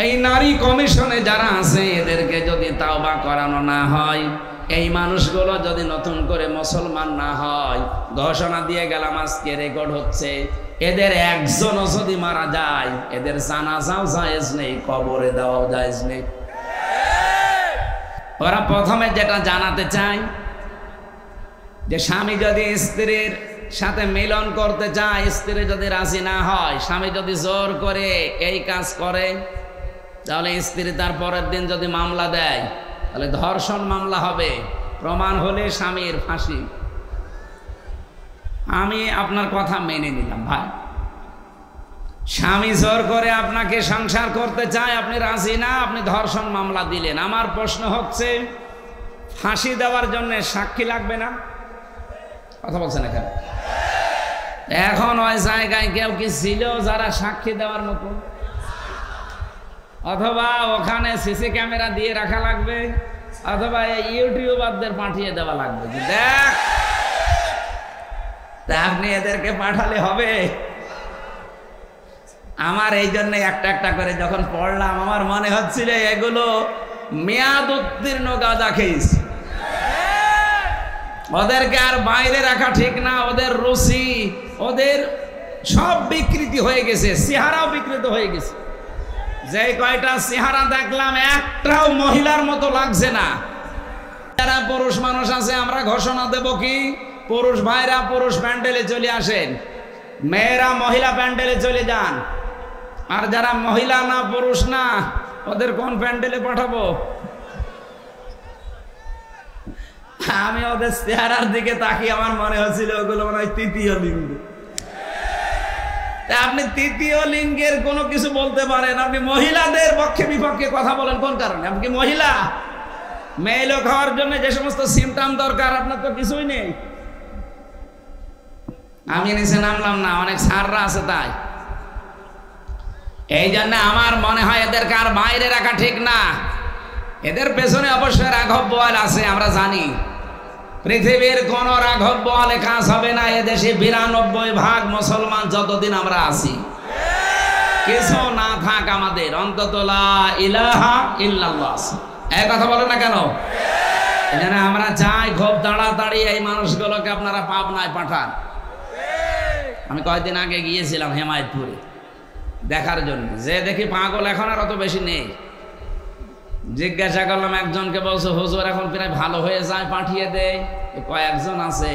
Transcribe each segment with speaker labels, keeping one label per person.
Speaker 1: এই নারী কমিশনে যারা আছে এদেরকে যদি তাওবা করানো না হয়, এই মানুষগুলো যদি নতুন করে মুসলমান না হয়, ঘোষণা দিয়ে গেলাম আজকে রেকর্ড হচ্ছে, এদের একজনও যদি মারা যায় এদের জানাজাও জায়েজ নেই, কবরে দেওয়াও জায়েজ নেই। ওরা প্রথমে যেটা জানাতে চায় যে স্বামী যদি স্ত্রীর সাথে মিলন করতে চায়, স্ত্রী যদি রাজি না হয়, স্বামী যদি জোর করে এই কাজ করে, তাহলে স্ত্রী তার পরের দিন যদি মামলা দেয় তাহলে ধর্ষণ মামলা হবে, প্রমাণ হলে স্বামীর ফাঁসি। আমি আপনার কথা মেনে নিলাম ভাই, স্বামী জোর করে আপনাকে সংসার করতে চায়, আপনি রাজি না, আপনি ধর্ষণ মামলা দিলেন। আমার প্রশ্ন হচ্ছে, ফাঁসি দেওয়ার জন্য সাক্ষী লাগবে না? কথা বলছেন এখানে? এখন ওই জায়গায় কেউ কি ছিল যারা সাক্ষী দেওয়ার মতো? অথবা ওখানে সিসি ক্যামেরা দিয়ে রাখা লাগবে, অথবা ইউটিউবারদের পাঠিয়ে দেওয়া লাগবে, দেখ আপনি এদেরকে পাঠালে হবে। আমার এই জন্য একটা একটা করে যখন পড়লাম আমার মনে হচ্ছিল এগুলো মেয়াদ উত্তীর্ণ গাঁজা খেয়েছে, ওদেরকে আর বাইরে রাখা ঠিক না, ওদের রুচি, ওদের সব বিকৃতি হয়ে গেছে, চেহারাও বিকৃত হয়ে গেছে। যে কয়টা চেহারা দেখলাম একটাও মহিলার মতো লাগছে না। যারা পুরুষ মানুষ আছে আমরা ঘোষণা দেব কি, পুরুষ ভাইরা পুরুষ প্যান্ডেলে চলে আসেন, মেয়েরা মহিলা প্যান্ডেলে চলে যান, আর যারা মহিলা না পুরুষ না ওদের কোন প্যান্ডেলে পাঠাবো? আমি ওদের চেহারার দিকে তাকিয়ে আমার মনে হচ্ছিল ওগুলো মনে হয় তৃতীয় লিঙ্গ। আপনি তৃতীয় লিঙ্গের কোনো কিছু বলতে পারেন, আপনি মহিলাদের পক্ষে বিপক্ষে কথা বলেন কোন কারণে? আপনি কি মহিলা? মেয়ে লোক হওয়ার জন্য যে সমস্ত সিমটম দরকার আপনার তো কিছুই নেই। আমি নিচে নামলাম না, অনেক সাররা আছে তাই। এই জন্য আমার মনে হয় এদেরকে আর বাইরে রাখা ঠিক না। এদের পেছনে অবশ্যই রাঘব বোয়াল আছে, আমরা জানি। পৃথিবীর কোন রাঘব বোয়ালে কাজ হবে না। এদেশে 92% মুসলমান যতদিন আমরা আছি, কিছু না থাক আমাদের অন্তত লা ইলাহা ইল্লাল্লাহ। এই কথা বলে না কেন? এজন্য আমরা চাই খুব তাড়াতাড়ি এই মানুষগুলোকে আপনারা পাবনায় পাঠান। আমি কয়েকদিন আগে গিয়েছিলাম হেমায়তপুরে দেখার জন্য, যে দেখি পাগল এখন আর অত বেশি নেই। জিজ্ঞাসা করলাম একজনকে, বলছে হুজুর এখন প্রায় ভালো হয়ে যায়, পাঠিয়ে দেয়। কয়েকজন আছে,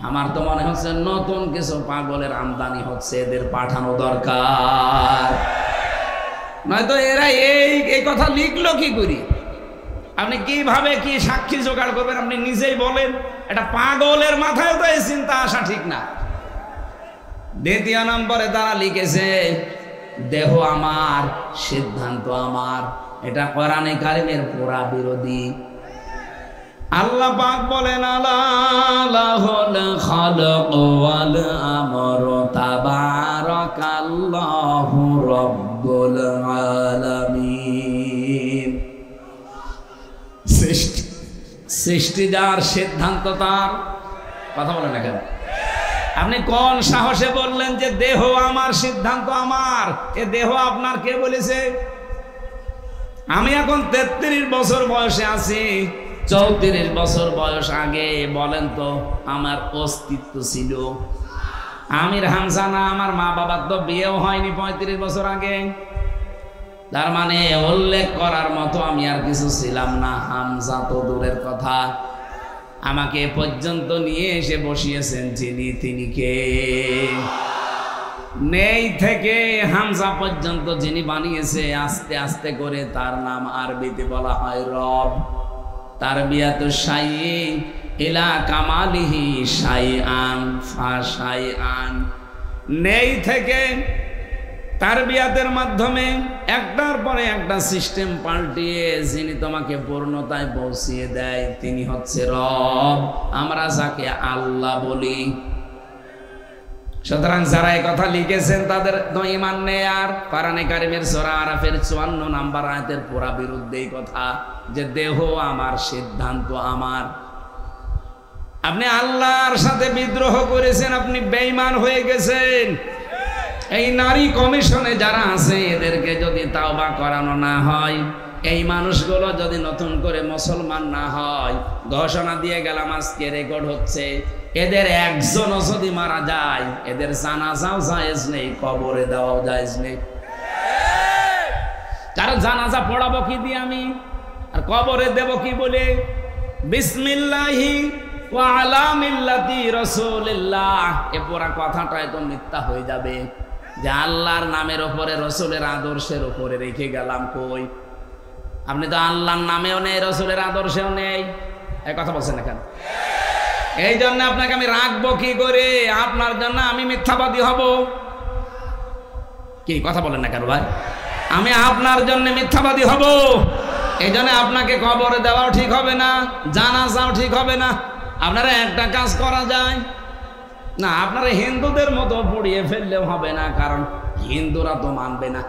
Speaker 1: আমার তো মনে হচ্ছে নতুন কিছু পাগলের আমদানি হচ্ছে, এদের পাঠানো দরকার, নয়তো এরা এই কথা লিখলো কি করি? আপনি কিভাবে কি সাক্ষী জোগাড় করবেন আপনি নিজেই বলেন। এটা পাগলের মাথায় তো এই চিন্তা আসা ঠিক না। দ্বিতীয় নম্বরে তারা লিখেছে দেহ আমার, সিদ্ধান্ত আমার। এটা কোরআনে কারিমের পুরা বিরোধী। আল্লাহ পাক বলেন আলাহুল খালক ওয়াল আমর তাবারাকাল্লাহু রাব্বুল আলামিন। সৃষ্টি যার, সিদ্ধান্ত তার। কথা বলেন না কেন? আপনি কোন সাহসে বললেন যে দেহ আমার, সিদ্ধান্ত আমার? এ দেহ আপনার কে বলেছে? আমি এখন 33 বছর বয়সে আছি, 34 বছর বয়স আগে বলেন তো আমার অস্তিত্ব ছিল? আমির হামজা না, আমার মা বাবার তো বিয়েও হয়নি 35 বছর আগে। তার মানে উল্লেখ করার মতো আমি আর কিছু ছিলাম না। হামজা তো দূরের কথা, আমাকে পর্যন্ত নিয়ে এসে বসিয়েছেন যিনি, তিনি কে? নেই থেকে হামজা পর্যন্ত যিনি বানিয়েছে আস্তে আস্তে করে, তার নাম আরবিতে বলা হয় রব। তারবিয়াতু শাইই ইলা কামালিহি শাইআন ফাশাইআন। নেই থেকে তারবিয়াতের মাধ্যমে একটার পরে একটা সিস্টেম পাল্টিয়ে যিনি তোমাকে পূর্ণতায় পৌঁছিয়ে দেয় তিনি হচ্ছে রব, আমরা যাকে আল্লাহ বলি। সুতরাং যারা এই কথা লিখেছেন তাদের তো ঈমান নেই। আর কোরআনে কারিমের সূরা আরাফের 54 নম্বর আয়াতের পুরা বিরুদ্ধে এই কথা যে দেহ আমার, সিদ্ধান্ত আমার। আপনি আল্লাহর সাথে বিদ্রোহ করেছেন, আপনি বেঈমান হয়ে গেছেন। এই নারী কমিশনে যারা আছে এদেরকে যদি তাওবা করানো না হয়, এই মানুষগুলো যদি নতুন করে মুসলমান না হয়, ঘোষণা দিয়ে গেলাম আজকে রেকর্ড হচ্ছে, এদের একজনও যদি মারা যায় এদের জানাজাও জায়েজ নেই, কবরে দেওয়াও জায়েজ নেই। কারণ জানাজা পড়াবো কি দিয়ে আমি, আর কবরে দেব কি বলে? বিসমিল্লাহি ওয়া আলা মিল্লাতি রাসূলিল্লাহ, এ পুরা কথাটাই তো মিথ্যা হয়ে যাবে যে আল্লাহর নামের উপরে রসুলের আদর্শের উপরে রেখে গেলাম। কই, আপনি তো আল্লাহর নামেও নেই, রসুলের আদর্শেও নেই, এই কথা বলছেন না কেন? এই জন্য আপনাকে আমি রাখবো কি করে? আপনার জন্য আমি মিথ্যাবাদী হব? কি কথা বলেন না কেন ভাই? আমি আপনার জন্য মিথ্যাবাদী হব? এই জন্য আপনাকে কবরে দেওয়াও ঠিক হবে না, জানাজাও ঠিক হবে না। আপনারা একটা কাজ করা যায় না, আপনারা হিন্দুদের মতো পুড়িয়ে ফেললেও হবে না, কারণ হিন্দুরা তো মানবে না।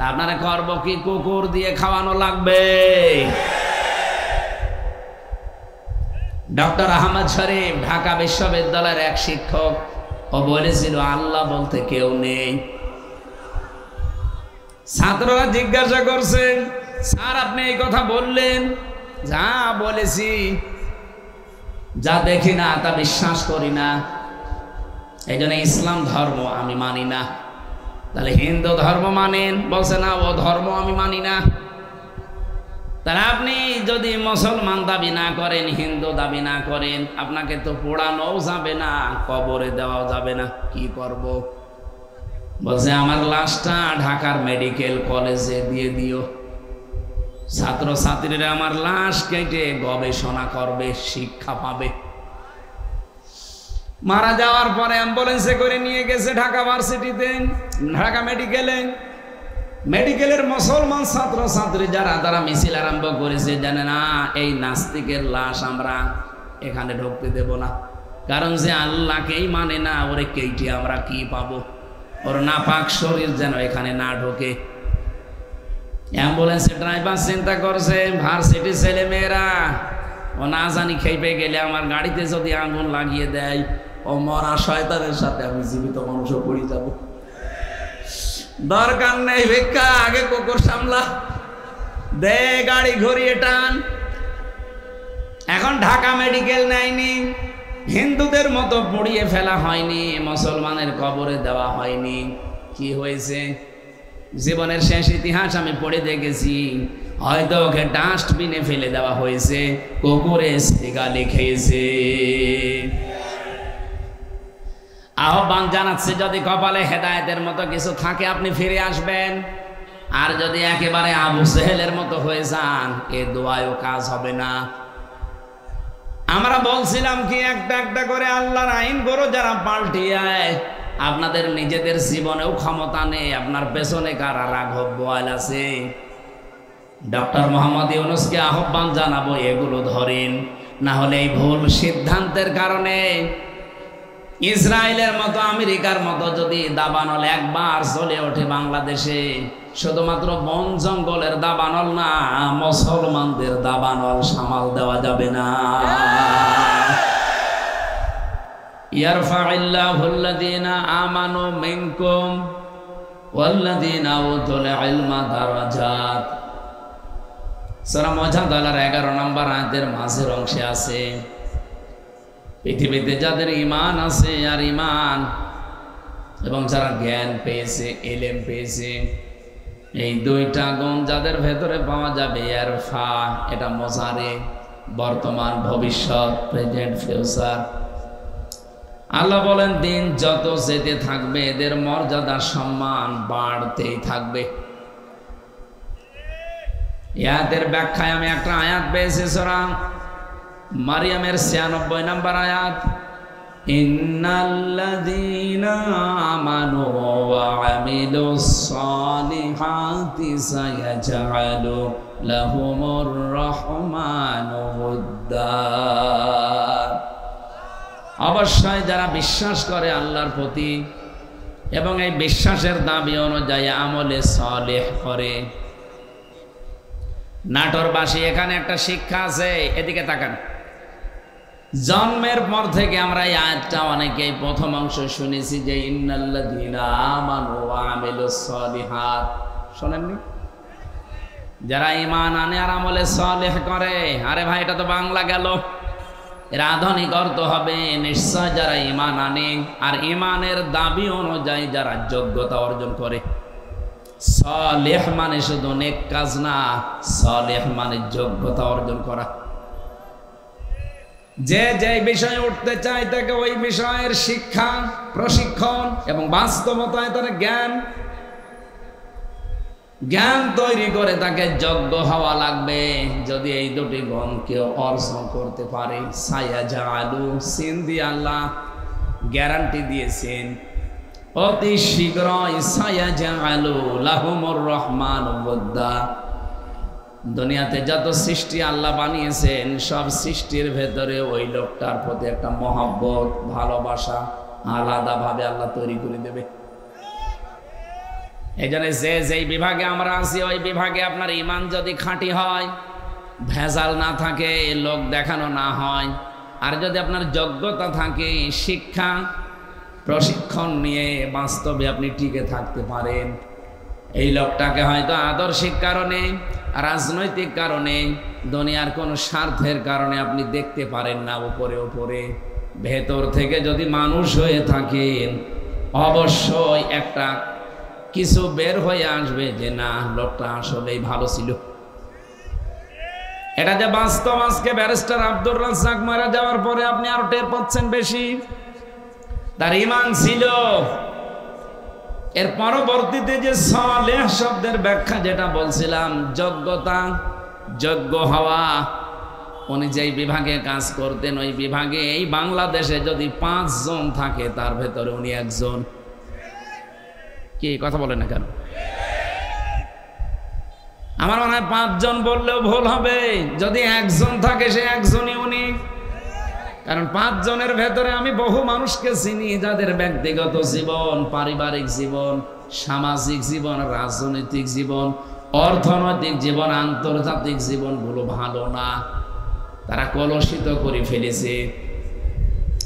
Speaker 1: আপনারা করব কি? কুকুর দিয়ে খাওয়ানো লাগবে। ডক্টর আহমদ শরীফ ঢাকা বিশ্ববিদ্যালয়ের এক শিক্ষক, ও বলেছিল আল্লাহ বলতে কেউ নেই। ছাত্ররা জিজ্ঞাসা করছেন, স্যার আপনি এই কথা বললেন? যা বলেছি, যা দেখি না তা বিশ্বাস করি না, এই জন্য ইসলাম ধর্ম আমি মানি না। তাহলে হিন্দু ধর্ম মানেন? বলছে না, ও ধর্ম আমি মানি না। তাহলে আপনি যদি মুসলমান দাবি না করেন, হিন্দু দাবি না করেন, আপনাকে তো পোড়ানোও যাবে না, কবরে দেওয়াও যাবে না, কি করব? বলছে আমার লাশটা ঢাকার মেডিকেল কলেজে দিয়ে দিও, ছাত্র ছাত্রীরা আমার লাশ কেটে গবেষণা করবে, শিক্ষা পাবে। মারা যাওয়ার পরে অ্যাম্বুলেন্সে করে নিয়ে গেছে ঢাকা ভার্সিটিতে, ঢাকা মেডিকেলে। মেডিকেলের মুসলমান ছাত্র ছাত্রী যারা, তারা মিছিল আরম্ভ করেছে, জানে না এই নাস্তিকের লাশ আমরা এখানে ঢুকতে দেব না, কারণ যে আল্লাহকেই মানে না, ওরে কেটে আমরা কি পাবো? ওর নাপাক শরীর যেন এখানে না ঢোকে। অ্যাম্বুলেন্সের ড্রাইভার চিন্তা করছে, ভার্সিটির ছেলে মেয়েরা ও না জানি খেপে গেলে আমার গাড়িতে যদি আগুন লাগিয়ে দেয়, ও মরা শয়তানের সাথে আমি জীবিত মানুষও পড়ে যাব। দরকার নেই ভিক্ষা, আগে কুকুর সামলা, দে গাড়ি ঘুরিয়ে টান। এখন ঢাকা মেডিকেল নেয়নি, হিন্দুদের মতো পুড়িয়ে ফেলা হয়নি, মুসলমানের কবরে দেওয়া হয়নি। কি হয়েছে? জীবনের শেষ ইতিহাস আমি পড়ে দেখেছি, হয়তো ওকে ডাস্টবিনে ফেলে দেওয়া হয়েছে, কুকুরে গালি খেয়েছে। আহ্বান জানাচ্ছে, যদি কপালে হেদায়েতের মতো কিছু থাকে আপনি ফিরে আসবেন, আর যদি একেবারে আবু সেহেলের মতো হয়ে যান, এ দোয়ায়ও কাজ হবে না। আমরা বলছিলাম কি, একটা একটা করে আল্লাহর আইন করো, যারা পাল্টিয়ে আপনাদের নিজেদের জীবনেও ক্ষমতা নেই, আপনার পেছনে কারা রাঘব বোয়াল আছে। ডক্টর মোহাম্মদ ইউনূসকে আহ্বান জানাবো, এগুলো ধরেন, না হলে এই ভুল সিদ্ধান্তের কারণে ইসরায়েলের মতো, আমেরিকার মতো যদি দাবানল একবার চলে ওঠে বাংলাদেশে, শুধুমাত্র বন জঙ্গলের দাবানল না, মুসলমানদের দাবানল সামাল দেওয়া যাবে না। ইয়ারফাইল্লাহুল্লাযীনা আমানু মিনকুম ওয়াল্লাযীনা উতুল ইলমা দারাজাত। সূরা মুজাদালার 11 নম্বর আয়াতের মাঝের অংশে আছে, পৃথিবীতে যাদের ঈমান আছে আর ঈমান এবং যারা জ্ঞান পেয়েছে, ইলম পেয়েছে, এই দুইটা গুণ যাদের ভেতরে পাওয়া যাবে, ইয়ারফা, এটা মুজারে, বর্তমান, ভবিষ্যৎ, প্রেজেন্ট, ফিউচার। আল্লাহ বলেন দিন যত যেতে থাকবে এদের মর্যাদা সম্মান বাড়তেই থাকবে। আয়াতের ব্যাখ্যায় আমি একটা আয়াত পেয়েছি, সূরা মারিয়ামের 96 নম্বর আয়াত, ইন্নাল্লাযীনা আমানু ওয়া আমিলুস সালিহাতি সায়াজআলু লাহুমুর রাহমানু উদ্দা। অবশ্যই যারা বিশ্বাস করে আল্লাহর প্রতি এবং এই বিশ্বাসের দাবি অনুযায়ী আমলে সালেহ করে। নাটোরবাসী, এখানে একটা শিক্ষা আছে, এদিকে তাকান। জন্মের পর থেকে আমরা এই আয়াতটা অনেকেই প্রথম অংশ শুনেছি যে ইন্নাল্লাযীনা আমানু ওয়া আমিলুস সলিহাত, শোনেননি? যারা ঈমান আনে আর আমলে সালেহ করে। আরে ভাই, এটা তো বাংলা গেল, এর আধুনিক অর্থ হবে নিশ্চয় যারা ঈমান আনে আর ঈমানের দাবি অনুযায়ী যারা যোগ্যতা অর্জন করে। সালেহ মানে শুধু নেক কাজ না, সালেহ মানে যোগ্যতা অর্জন করা। যে যে বিষয়ে উঠতে চায় তাকে ওই বিষয়ের শিক্ষা, প্রশিক্ষণ এবং বাস্তবতায় তার জ্ঞান তৈরি করে তাকে যোগ্য হওয়া লাগবে। যদি এই দুটি গুণ কেউ অর্জন করতে পারে, সায়াজালু, সিন দিয়ে আল্লাহ গ্যারান্টি দিয়েছেন অতি শীঘ্রই সায়াজালু লাহুমুর রহমান ওয়াদ্দা। দুনিয়াতে যত সৃষ্টি আল্লাহ বানিয়েছেন সব সৃষ্টির ভেতরে ওই লোকটার প্রতি একটা মহব্বত, ভালোবাসা আলাদাভাবে আল্লাহ তৈরি করে দেবে। এই জন্য যেই বিভাগে আমরা আছি ওই বিভাগে আপনার ঈমান যদি খাঁটি হয়, ভেজাল না থাকে, লোক দেখানো না হয়, আর যদি আপনার যোগ্যতা থাকে, শিক্ষা প্রশিক্ষণ নিয়ে বাস্তবে আপনি টিকে থাকতে পারেন, এই লোকটাকে হয়তো আদর্শিক কারণে, রাজনৈতিক কারণে, দুনিয়ার কোনো স্বার্থের কারণে আপনি দেখতে পারেন না উপরে উপরে, ভেতর থেকে যদি মানুষ হয়ে থাকেন অবশ্যই একটা কিছু বের হয়ে আসবে যে না, লোকটা আসলেই ভালো ছিল। এটা যে বাস্তব, আজকে ব্যারিস্টার আব্দুর রাজ্জাক মারা যাওয়ার পরে আপনি আরো টের পাচ্ছেন বেশি। তার ঈমান ছিল। এর পরবর্তীতে যে সালেহ শব্দের ব্যাখ্যা যেটা বলছিলাম, যোগ্যতা, যোগ্য হওয়া, উনি যেই বিভাগে কাজ করতেন ওই বিভাগে এই বাংলাদেশে যদি 5 জন থাকে তার ভেতরে উনি একজন। কি কথা বলেন না কেন? আমার মনে হয় 5 জন বললেও ভুল হবে। যদি একজন থাকে সে একজনই উনি। কারণ 5 জনের ভেতরে আমি বহু মানুষকে চিনি যাদের ব্যক্তিগত জীবন, পারিবারিক জীবন, সামাজিক জীবন, রাজনৈতিক জীবন, অর্থনৈতিক জীবন, আন্তর্জাতিক জীবনগুলো ভালো না, তারা কলুষিত করে ফেলেছে।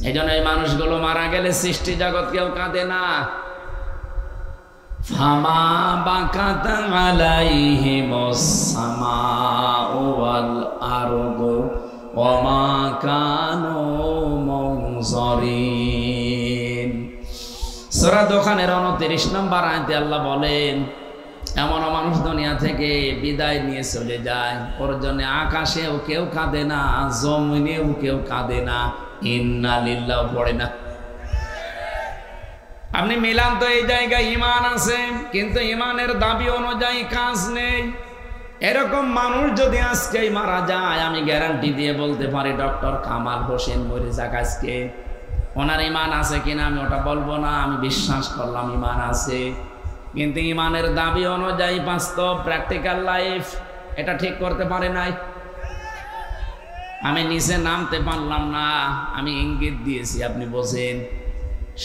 Speaker 1: এই জন্য এই মানুষগুলো মারা গেলে সৃষ্টি জগৎ কেউ কাঁদে না। ফামা বাকাত আলাইহিমুস সামাউ ওয়াল আরদু ওয়ামা কানু মুনজারিন। সূরা দোকানের 29 নম্বর আয়াতে আল্লাহ বলেন, এমন মানুষ দুনিয়া থেকে বিদায় নিয়ে চলে যায়, ওর জন্য আকাশেও কেউ কাঁদে না, জমিনেও কেউ কাঁদে না, ইন্না লিল্লাহ পড়ে না। আপনি মিলান তো এই জায়গায় ঈমান আছে কিন্তু ঈমানের দাবি অনুযায়ী কাজ নেই। এরকম মানুষ যদি আজকেই মারা যায়, আমি গ্যারান্টি দিয়ে বলতে পারি ডক্টর কামাল হোসেন মরে যাক আজকে, ওনার ঈমান আছে কিনা আমি ওটা বলবো না, আমি বিশ্বাস করলাম ঈমান আছে, কিন্তু ঈমানের দাবি অনুযায়ী বাস্তব প্র্যাকটিক্যাল লাইফ এটা ঠিক করতে পারে নাই। আমি নিচে নামতে পারলাম না, আমি ইঙ্গিত দিয়েছি, আপনি বোঝেন।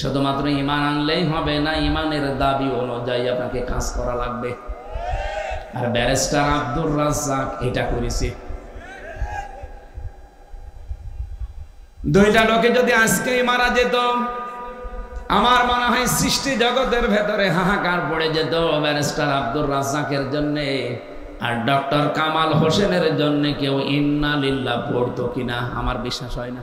Speaker 1: শুধুমাত্র ঈমান আনলেই হবে না, ঈমানের দাবি অনুযায়ী আপনাকে কাজ করা লাগবে। আর ব্যারিস্টার আব্দুর রাজ্জাক এটা করেছে। 2টা লোকে যদি আজকেই মারা যেত, আমার মনে হয় সৃষ্টি জগতের ভেতরে হাহাকার পড়ে যেত ব্যারিস্টার আব্দুর রাজ্জাকের জন্যে, আর ডক্টর কামাল হোসেনের জন্য কেউ ইন্না লিল্লাহ পড়তো কিনা আমার বিশ্বাস হয় না।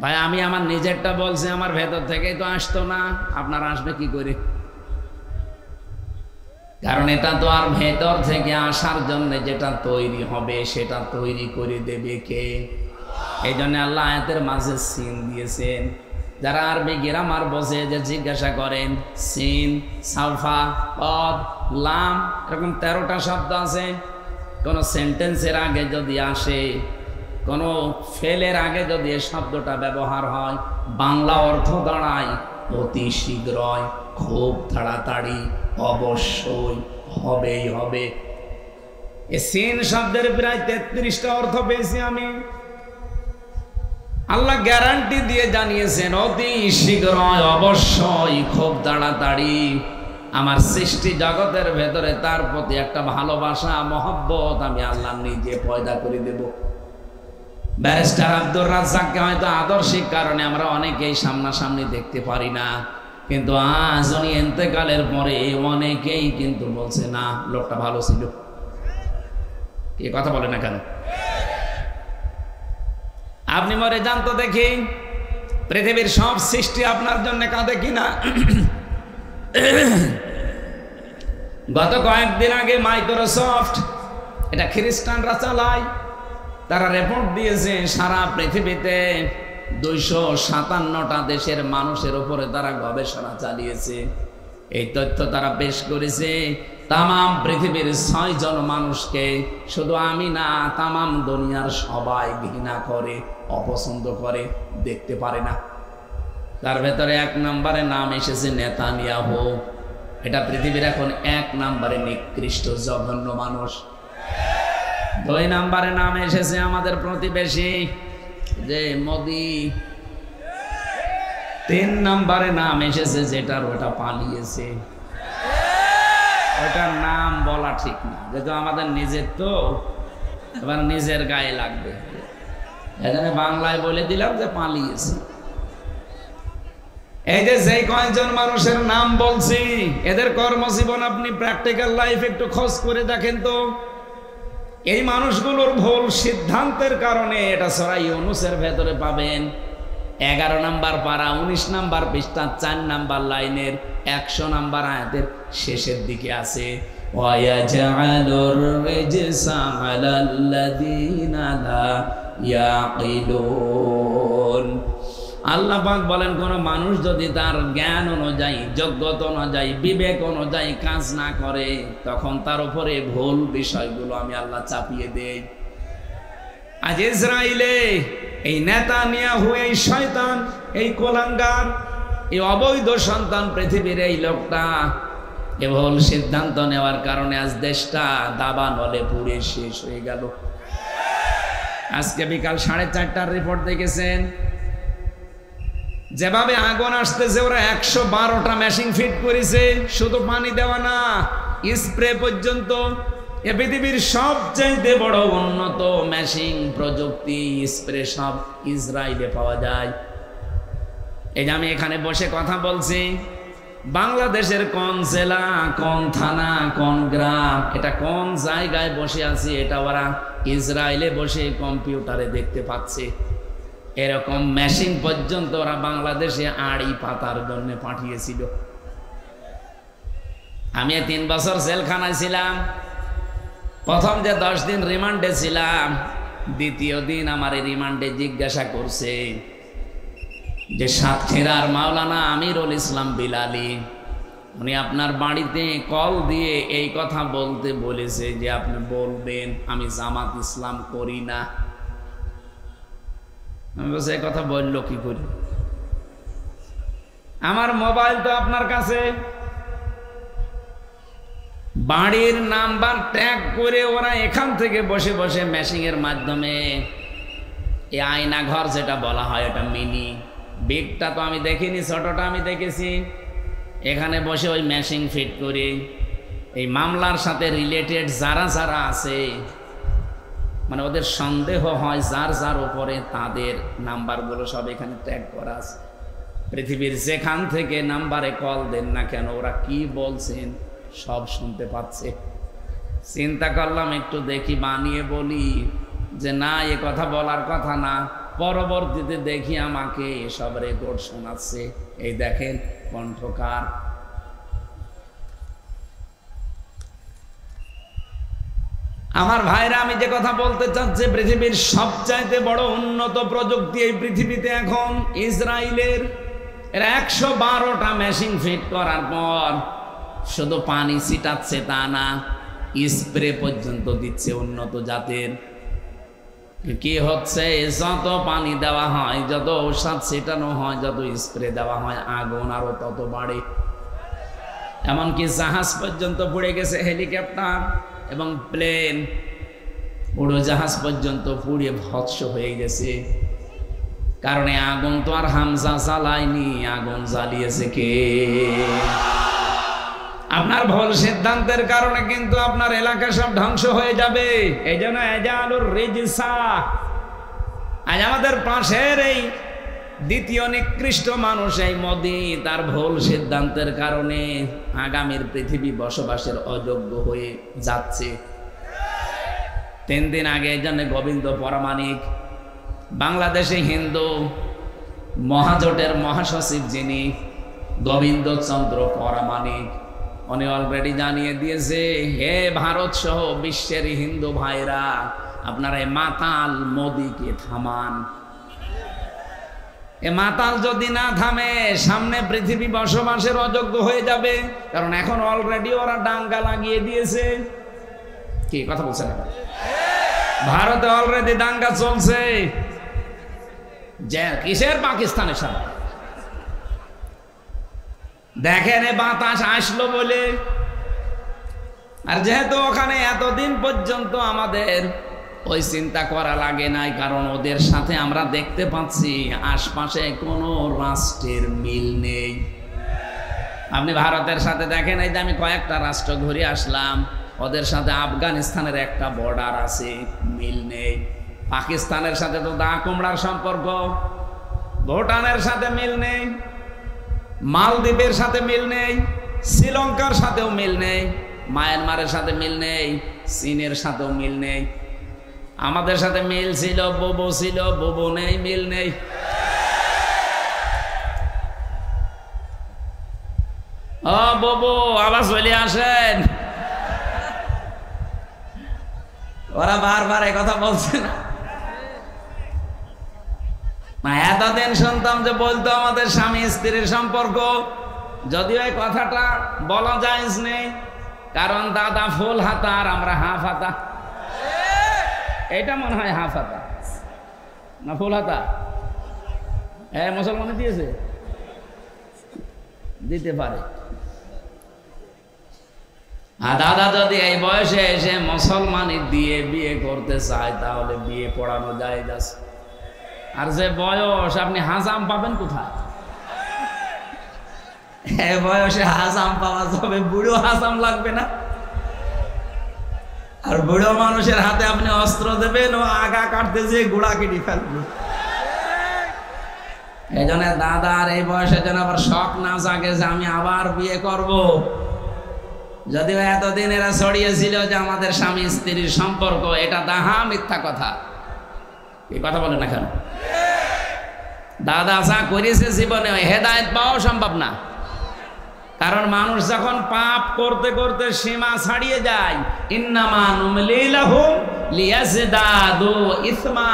Speaker 1: ভাই আমি আমার নিজেরটা বলছি, আমার ভেতর থেকেই তো আসতো না, আপনার আসবে কি করে? কারণ এটা তো আর ভেতর থেকে আসার জন্য যেটা তৈরি হবে সেটা তৈরি করে দেবে কে? এই জন্য আল্লাহ আয়াতের মাঝে সিন দিয়েছেন। যারা আরবি গ্রামার বোঝে যে জিজ্ঞাসা করেন, সিন, সাফা, পদ, লাম, এরকম 13টা শব্দ আছে। কোন সেন্টেন্সের আগে যদি আসে, কোন ফেলের আগে যদি এই শব্দটা ব্যবহার হয়, বাংলা অর্থ দাঁড়ায় অতি শীঘ্রই, খুব তাড়াতাড়ি, অবশ্যই, হবেই হবে। এই সিন শব্দের প্রায় 33টা অর্থ পেয়েছি আমি। আল্লাহ গ্যারান্টি দিয়ে জানিয়েছেন অতি শীঘ্রই, অবশ্যই, খুব তাড়াতাড়ি আমার সৃষ্টি জগতের ভেতরে তার প্রতি একটা ভালোবাসা, মহব্বত আমি আল্লাহ নিজে পয়দা করে দেব। ব্যারিস্টার আব্দুর রাজ্জাককে হয়তো আদর্শিক কারণে আমরা অনেকেই সামনাসামনি দেখতে পারি না, কিন্তু আজ উনি ইন্তেকালের পরে অনেকেই কিন্তু বলছে না লোকটা ভালো ছিল। কি কথা বলে না কেন? আপনি মরে যান তো দেখি, পৃথিবীর সব সৃষ্টি আপনার জন্য কাঁদে কিনা? গত কয়েকদিন আগে মাইক্রোসফট, এটা খ্রিস্টানরা চালায়, তারা রিপোর্ট দিয়েছে সারা পৃথিবীতে 257টা দেশের মানুষের উপরে তারা গবেষণা চালিয়েছে। এই তথ্য তারা পেশ করেছে। তামাম পৃথিবীর 6 জন মানুষকে, শুধু আমি না, তামাম দুনিয়ার সবাই ঘৃণা করে, অপছন্দ করে, দেখতে পারে না। তার ভেতরে 1 নম্বরে নাম এসেছে নেতানিয়াহু। এটা পৃথিবীর এখন 1 নম্বরে নিকৃষ্ট জঘন্য মানুষ। 2 নম্বরে নাম এসেছে আমাদের প্রতিবেশী যে মোদি। 3 নম্বরে নাম এসেছে যেটার ওটা পালিয়েছে, ওটার নাম বলা ঠিক না, যেহেতু আমাদের নিজের তো এবার নিজের গায়ে লাগবে, এখানে বাংলায় বলে দিলাম যে পালিয়েছে। এই যে কয়েকজন মানুষের নাম বলছি, এদের কর্মজীবন আপনি প্র্যাকটিক্যাল লাইফ একটু খোঁজ করে দেখেন তো। এই মানুষগুলোর ভুল সিদ্ধান্তের কারণে, এটা সূরা ইউনূসের ভেতরে পাবেন 11 নম্বর পারা 19 নম্বর পৃষ্ঠা 4 নম্বর লাইনের 100 নম্বর আয়াতের শেষের দিকে আছে, ওয়ায়াজআলুর রিজসা আলাল্লাযীনা লা ইয়াকিলুন। আল্লাহ পাক বলেন, কোন মানুষ যদি তার জ্ঞান অনুযায়ী, যোগ্যতা অনুযায়ী, বিবেক অনুযায়ী কাজ না করে, তখন তার উপরে ভুল বিষয়গুলো আমি আল্লাহ চাপিয়ে দেই। আজ ইসরায়েলে এই নেতানিয়াহু, এই শয়তান, এই কোলাঙ্গার, এই অবৈধ সন্তান পৃথিবীর এই লোকটা এ ভুল সিদ্ধান্ত নেওয়ার কারণে আজ দেশটা দাবানলে পুড়ে শেষ হয়ে গেল। আজকে বিকাল 4:30টার রিপোর্ট দেখেছেন, যেভাবে আগুন আসতেছে, ওরা 112টা মেশিন ফিট করেছে, শুধু পানি দেওয়া না, স্প্রে পর্যন্ত। এ পৃথিবীর সবচাইতে বড় উন্নত মেশিন প্রযুক্তি, স্প্রে সব ইসরায়েলে পাওয়া যায়। এই যে আমি এখানে বসে কথা বলছি, বাংলাদেশের কোন জেলা, কোন থানা, কোন গ্রাম, এটা কোন জায়গায় বসে আছি, এটা ওরা ইসরায়েলে বসে কম্পিউটারে দেখতে পাচ্ছে। এরকম মেশিন পর্যন্ত ওরা বাংলাদেশে আড়ি পাতার জন্য পাঠিয়েছিল। আমি 3 বছর জেলখানায় ছিলাম। প্রথম যে 10 দিন রিমান্ডে ছিলাম, দ্বিতীয় দিন আমার রিমান্ডে জিজ্ঞাসা করছে যে সাতক্ষীরার মাওলানা আমিরুল ইসলাম বিলালী, উনি আপনার বাড়িতে কল দিয়ে এই কথা বলতে বলেছে যে আপনি বলবেন আমি জামাত ইসলাম করি না। আমি বলছি, এই কথা বললো কি করে? আমার মোবাইল তো আপনার কাছে, বাড়ির নাম্বার ট্যাগ করে ওরা এখান থেকে বসে বসে মেশিনের মাধ্যমে, এই আয়না ঘর যেটা বলা হয়, এটা মিনি, বিগটা তো আমি দেখিনি, ছোটটা আমি দেখেছি। এখানে বসে ওই মেশিন ফিট করে এই মামলার সাথে রিলেটেড যারা যারা আছে, মানে ওদের সন্দেহ হয় যার যার উপরে, তাদের নাম্বারগুলো সব এখানে ট্যাগ করা আছে। পৃথিবীর যেখান থেকে নাম্বারে কল দেন না কেন, ওরা কি বলছেন সব শুনতে পাচ্ছে। চিন্তা করলাম একটু দেখি, বানিয়ে বলি যে না, এ কথা বলার কথা না। পরবর্তীতে দেখি আমাকে এসব রেকর্ড শোনাচ্ছে। এই দেখেন কণ্ঠকার। আমার ভাইরা, আমি যে কথা বলতে চাচ্ছি, পৃথিবীর সবচাইতে বড় উন্নত প্রযুক্তি এই পৃথিবীতে এখন ইসরায়েলের। এরা 112টা মেশিন ফিট করার পর শুধু পানি ছিটাচ্ছে তা না, স্প্রে পর্যন্ত দিচ্ছে উন্নত জাতের। কি হচ্ছে, যত পানি দেওয়া হয়, যত ঔষধ ছিটানো হয়, যত স্প্রে দেওয়া হয়, আগুন আরো তত বাড়ে। এমনকি জাহাজ পর্যন্ত পুড়ে গেছে, হেলিকপ্টার এবং প্লেন, উড়োজাহাজ পর্যন্ত পুড়ে ভৎস হয়ে গেছে। কারণ আগুন তো আর হামজা জ্বালায়নি, আগুন জ্বালিয়েছে কে? আপনার ভুল সিদ্ধান্তের কারণে কিন্তু আপনার এলাকা সব ধ্বংস হয়ে যাবে। এই জন্য এজালুর রিজসা, আজ আমাদের পাশের এই দ্বিতীয় নিকৃষ্ট মানুষ এই মোদি তার ভুল সিদ্ধান্তের কারণে আগামীর পৃথিবী বসবাসের অযোগ্য হয়ে যাচ্ছে। 3 দিন আগে এই জন্য গোবিন্দ পরামানিক বাংলাদেশে হিন্দু মহাজোটের মহাসচিব যিনি গোবিন্দ চন্দ্র পরামানিক, উনি অলরেডি জানিয়ে দিয়েছে, হে ভারত সহ বিশ্বের হিন্দু ভাইরা, আপনারা এই মাতাল মোদিকে থামান। এ মাতাল যদি না থামে সামনে পৃথিবী বসবাসের অযোগ্য হয়ে যাবে। কারণ এখন অলরেডি ওরা ডাঙ্গা লাগিয়ে দিয়েছে। কি কথা বলছেন? ভারতে অলরেডি দাঙ্গা চলছে। যে কিসের? পাকিস্তানের সাথে। দেখেন এ বাতাস আসলো বলে। আর যেহেতু ওখানে এতদিন পর্যন্ত আমাদের ওই চিন্তা করা লাগে নাই, কারণ ওদের সাথে আমরা দেখতে পাচ্ছি আশপাশে কোনো রাষ্ট্রের মিল নেই। আপনি ভারতের সাথে দেখেন, এই যে আমি কয়েকটা রাষ্ট্র ঘুরে আসলাম, ওদের সাথে আফগানিস্তানের একটা বর্ডার আছে, মিল নেই। পাকিস্তানের সাথে তো দা কুমড়ার সম্পর্ক, ভুটানের সাথে মিল নেই, মালদ্বীপের সাথে মিল নেই, শ্রীলঙ্কার সাথেও মিল নেই, মায়ানমারের সাথে মিল নেই, চীনের সাথেও মিল নেই। আমাদের সাথে মিল ছিল, বুবু ছিল, বুবু নেই, মিল নেই। ও বুবু, আবার চলে আসেন। ওরা বারবার এই কথা বলছে না? এতদিন শুনতাম যে বলতো আমাদের স্বামী স্ত্রীর সম্পর্ক, যদিও এই কথাটা বলা যায় নেই, কারণ দাদা ফুল হাতা আর আমরা হাফ হাতা। এটা মনে হয় হাফ হাতা না ফুল হাতা? হ্যাঁ, মুসলমানে দিয়েছে, দিতে পারে। আর দাদা যদি এই বয়সে এসে মুসলমানি দিয়ে বিয়ে করতে চায় তাহলে বিয়ে পড়ানো যায় যাচ্ছে। আর যে বয়স, আপনি হাজাম পাবেন কোথায়? এই বয়সে হাজাম পাওয়া যাবে, বুড়ো হাজাম লাগবে না? আর বুড়ো মানুষের হাতে আপনি অস্ত্র দেবেন, ও আগা কাটতে যে গোড়া কেটে ফেলবে। এই জন্য দাদার এই বয়সে যেন আবার শখ না জাগে যে আমি আবার বিয়ে করব। যদিও এতদিন এরা ছড়িয়েছিল যে আমাদের স্বামী স্ত্রীর সম্পর্ক, এটা দাহা মিথ্যা কথা। এই কথা বলে না কেন? দাদা যা করেছে জীবনে হেদায়েত পাওয়া সম্ভব না। কারণ মানুষ যখন পাপ করতে করতে সীমা ছাড়িয়ে যায়, ইন্নামা নুমলি লাহুম লিয়াজদাদু ইসমা